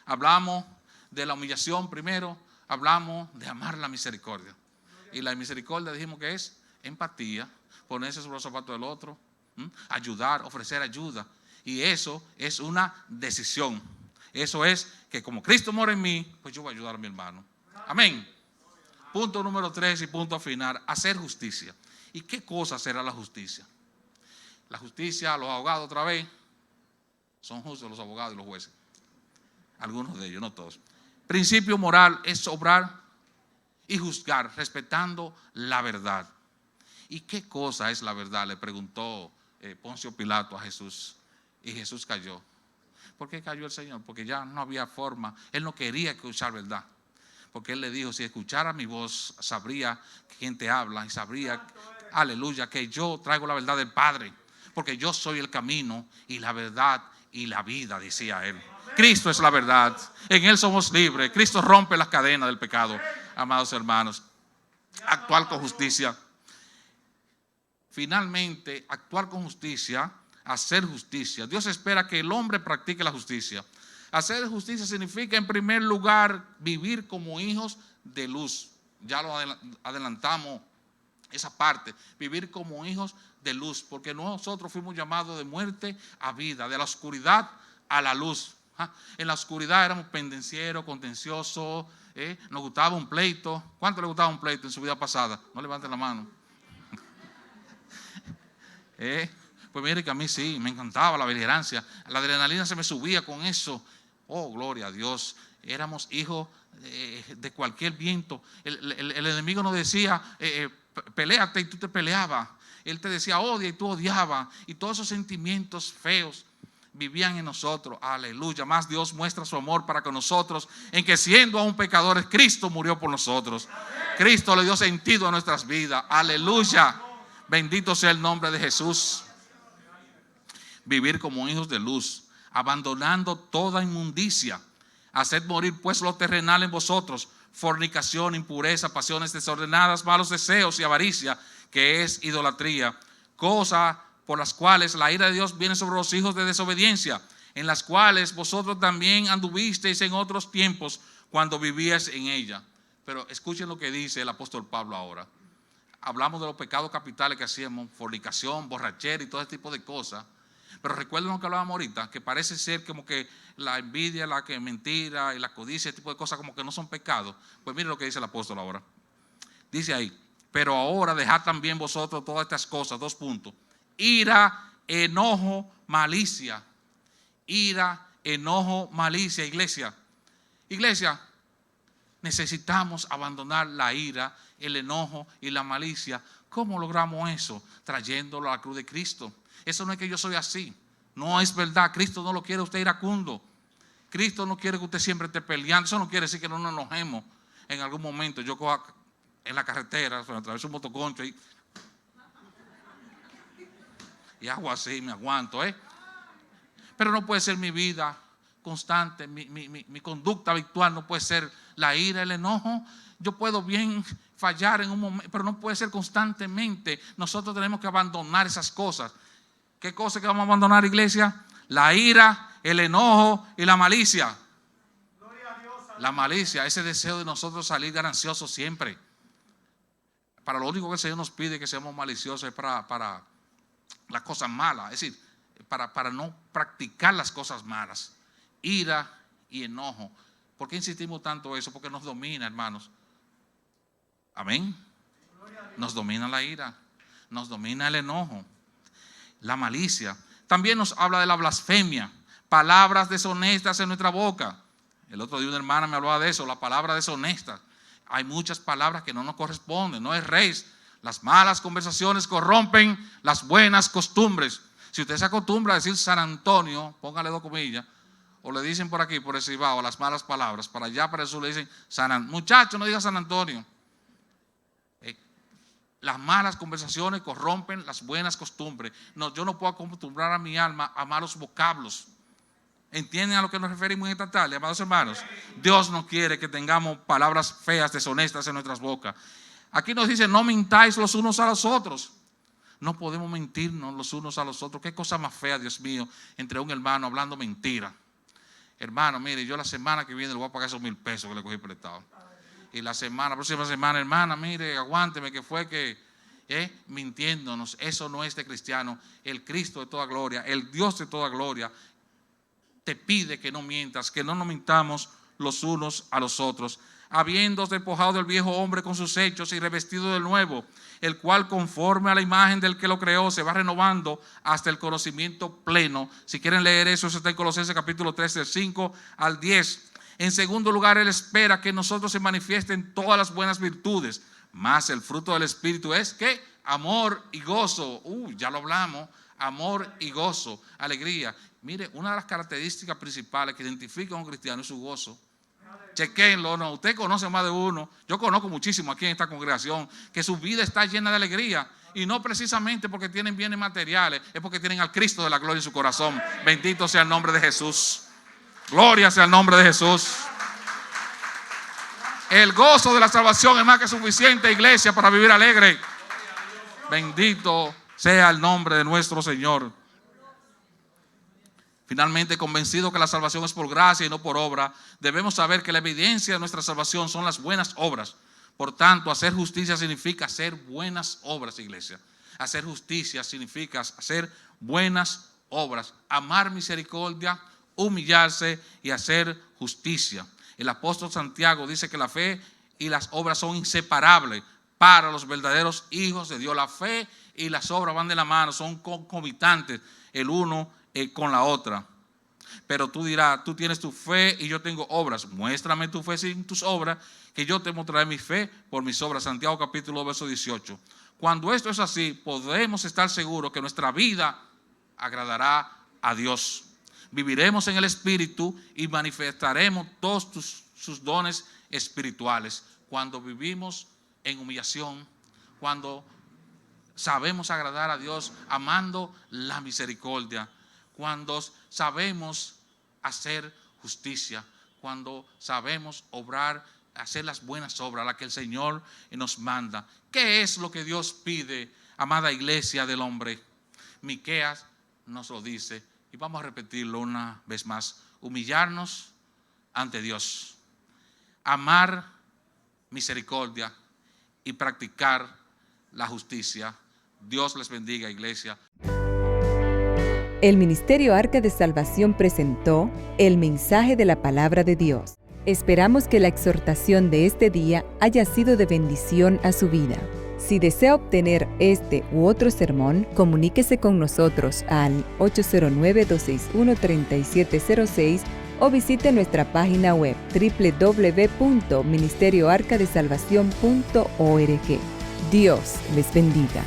Hablamos de la humillación primero. Hablamos de amar la misericordia. Y la misericordia dijimos que es empatía, ponerse sobre los zapatos del otro, ayudar, ofrecer ayuda. Y eso es una decisión. Eso es que como Cristo mora en mí, pues yo voy a ayudar a mi hermano. Amén. Punto número 3 y punto final, hacer justicia. ¿Y qué cosa será la justicia? La justicia, los abogados otra vez, son justos los abogados y los jueces. Algunos de ellos, no todos. Principio moral es obrar y juzgar, respetando la verdad. ¿Y qué cosa es la verdad? Le preguntó Poncio Pilato a Jesús. Y Jesús cayó. ¿Por qué cayó el Señor? Porque ya no había forma. Él no quería escuchar verdad. Porque Él le dijo, si escuchara mi voz, sabría quién te habla. Y sabría, aleluya, que yo traigo la verdad del Padre. Porque yo soy el camino y la verdad y la vida, decía Él. Cristo es la verdad. En Él somos libres. Cristo rompe las cadenas del pecado. Amados hermanos, actuar con justicia. Finalmente, actuar con justicia, hacer justicia. Dios espera que el hombre practique la justicia. Hacer justicia significa, en primer lugar, vivir como hijos de luz. Ya lo adelantamos esa parte. Vivir como hijos de luz, porque nosotros fuimos llamados de muerte a vida, de la oscuridad a la luz. En la oscuridad éramos pendencieros, contenciosos, nos gustaba un pleito. ¿Cuánto le gustaba un pleito en su vida pasada? No levanten la mano. Pues mire que a mí sí, me encantaba la beligerancia. La adrenalina se me subía con eso. Oh, gloria a Dios. Éramos hijos de cualquier viento. El enemigo nos decía, peléate, y tú te peleabas. Él te decía, odia, y tú odiabas. Y todos esos sentimientos feos vivían en nosotros. Aleluya. Más Dios muestra su amor para con nosotros, en que siendo aún pecadores, Cristo murió por nosotros. Cristo le dio sentido a nuestras vidas. Aleluya. Bendito sea el nombre de Jesús. Vivir como hijos de luz, abandonando toda inmundicia. Haced morir pues lo terrenal en vosotros: fornicación, impureza, pasiones desordenadas, malos deseos y avaricia, que es idolatría. Cosas por las cuales la ira de Dios viene sobre los hijos de desobediencia, en las cuales vosotros también anduvisteis en otros tiempos, cuando vivíais en ella. Pero escuchen lo que dice el apóstol Pablo ahora. Hablamos de los pecados capitales que hacíamos, fornicación, borrachera y todo ese tipo de cosas. Pero recuerden lo que hablábamos ahorita, que parece ser como que la envidia, la que mentira y la codicia, ese tipo de cosas como que no son pecados. Pues mire lo que dice el apóstol ahora. Dice ahí, pero ahora dejad también vosotros todas estas cosas, 2 puntos. Ira, enojo, malicia. Ira, enojo, malicia. Iglesia, necesitamos abandonar la ira, el enojo y la malicia. ¿Cómo logramos eso? Trayéndolo a la cruz de Cristo. Eso no es que yo soy así. No es verdad. Cristo no lo quiere usted iracundo. Cristo no quiere que usted siempre esté peleando. Eso no quiere decir que no nos enojemos en algún momento. Yo cojo en la carretera, atraveso un motoconcho y hago así, me aguanto. Pero no puede ser mi vida constante, mi conducta habitual no puede ser la ira, el enojo. Yo puedo bien fallar en un momento, pero no puede ser constantemente. Nosotros tenemos que abandonar esas cosas. ¿Qué cosas que vamos a abandonar, iglesia? La ira, el enojo y la malicia. La malicia, ese deseo de nosotros salir gananciosos siempre. Para lo único que el Señor nos pide que seamos maliciosos es para las cosas malas. Es decir, para no practicar las cosas malas. Ira y enojo. ¿Por qué insistimos tanto eso? Porque nos domina, hermanos. Amén. Nos domina la ira, nos domina el enojo, la malicia. También nos habla de la blasfemia, palabras deshonestas en nuestra boca. El otro día una hermana me hablaba de eso, la palabra deshonesta. Hay muchas palabras que no nos corresponden, no es rey. Las malas conversaciones corrompen las buenas costumbres. Si usted se acostumbra a decir San Antonio, póngale 2 comillas, o le dicen por aquí, por el Cibao, las malas palabras, para allá, para eso le dicen San Antonio. Muchacho, no diga San Antonio. Las malas conversaciones corrompen las buenas costumbres. No, yo no puedo acostumbrar a mi alma a malos vocablos. ¿Entienden a lo que nos referimos en esta tarde, amados hermanos? Dios no quiere que tengamos palabras feas, deshonestas en nuestras bocas. Aquí nos dice, no mintáis los unos a los otros. No podemos mentirnos los unos a los otros. Qué cosa más fea, Dios mío, entre un hermano hablando mentira. Hermano, mire, yo la semana que viene le voy a pagar esos 1,000 pesos que le cogí prestado. Y la próxima semana, hermana, mire, aguánteme, que fue que, mintiéndonos. Eso no es de cristiano. El Cristo de toda gloria, el Dios de toda gloria, te pide que no mientas, que no nos mintamos los unos a los otros, habiendo despojado del viejo hombre con sus hechos y revestido del nuevo, el cual conforme a la imagen del que lo creó se va renovando hasta el conocimiento pleno. Si quieren leer eso está en Colosenses capítulo 3 del 5 al 10. En segundo lugar, Él espera que en nosotros se manifiesten todas las buenas virtudes, más el fruto del Espíritu es ¿qué? Amor y gozo. Ya lo hablamos. Amor y gozo, alegría. Mire, una de las características principales que identifica a un cristiano es su gozo. Chequénlo, no, usted conoce más de uno. Yo conozco muchísimo aquí en esta congregación que su vida está llena de alegría. Y no precisamente porque tienen bienes materiales, es porque tienen al Cristo de la gloria en su corazón. Bendito sea el nombre de Jesús. Gloria sea el nombre de Jesús. El gozo de la salvación es más que suficiente, iglesia, para vivir alegre. Bendito sea el nombre de nuestro Señor. Finalmente, convencido que la salvación es por gracia y no por obra, debemos saber que la evidencia de nuestra salvación son las buenas obras. Por tanto, hacer justicia significa hacer buenas obras, iglesia. Hacer justicia significa hacer buenas obras. Amar misericordia, humillarse y hacer justicia. El apóstol Santiago dice que la fe y las obras son inseparables para los verdaderos hijos de Dios. La fe y las obras van de la mano, son concomitantes el uno con la otra. Pero tú dirás, tú tienes tu fe y yo tengo obras. Muéstrame tu fe sin tus obras, que yo te mostraré mi fe por mis obras. Santiago capítulo 2, verso 18. Cuando esto es así, podemos estar seguros que nuestra vida agradará a Dios. Viviremos en el Espíritu y manifestaremos todos sus dones espirituales. Cuando vivimos en humillación, cuando sabemos agradar a Dios amando la misericordia, cuando sabemos hacer justicia, cuando sabemos obrar, hacer las buenas obras, las que el Señor nos manda. ¿Qué es lo que Dios pide, amada iglesia del hombre? Miqueas nos lo dice y vamos a repetirlo una vez más. Humillarnos ante Dios, amar misericordia y practicar la justicia. Dios les bendiga, iglesia. El Ministerio Arca de Salvación presentó el mensaje de la Palabra de Dios. Esperamos que la exhortación de este día haya sido de bendición a su vida. Si desea obtener este u otro sermón, comuníquese con nosotros al 809-261-3706 o visite nuestra página web www.ministerioarcadesalvacion.org. Dios les bendiga.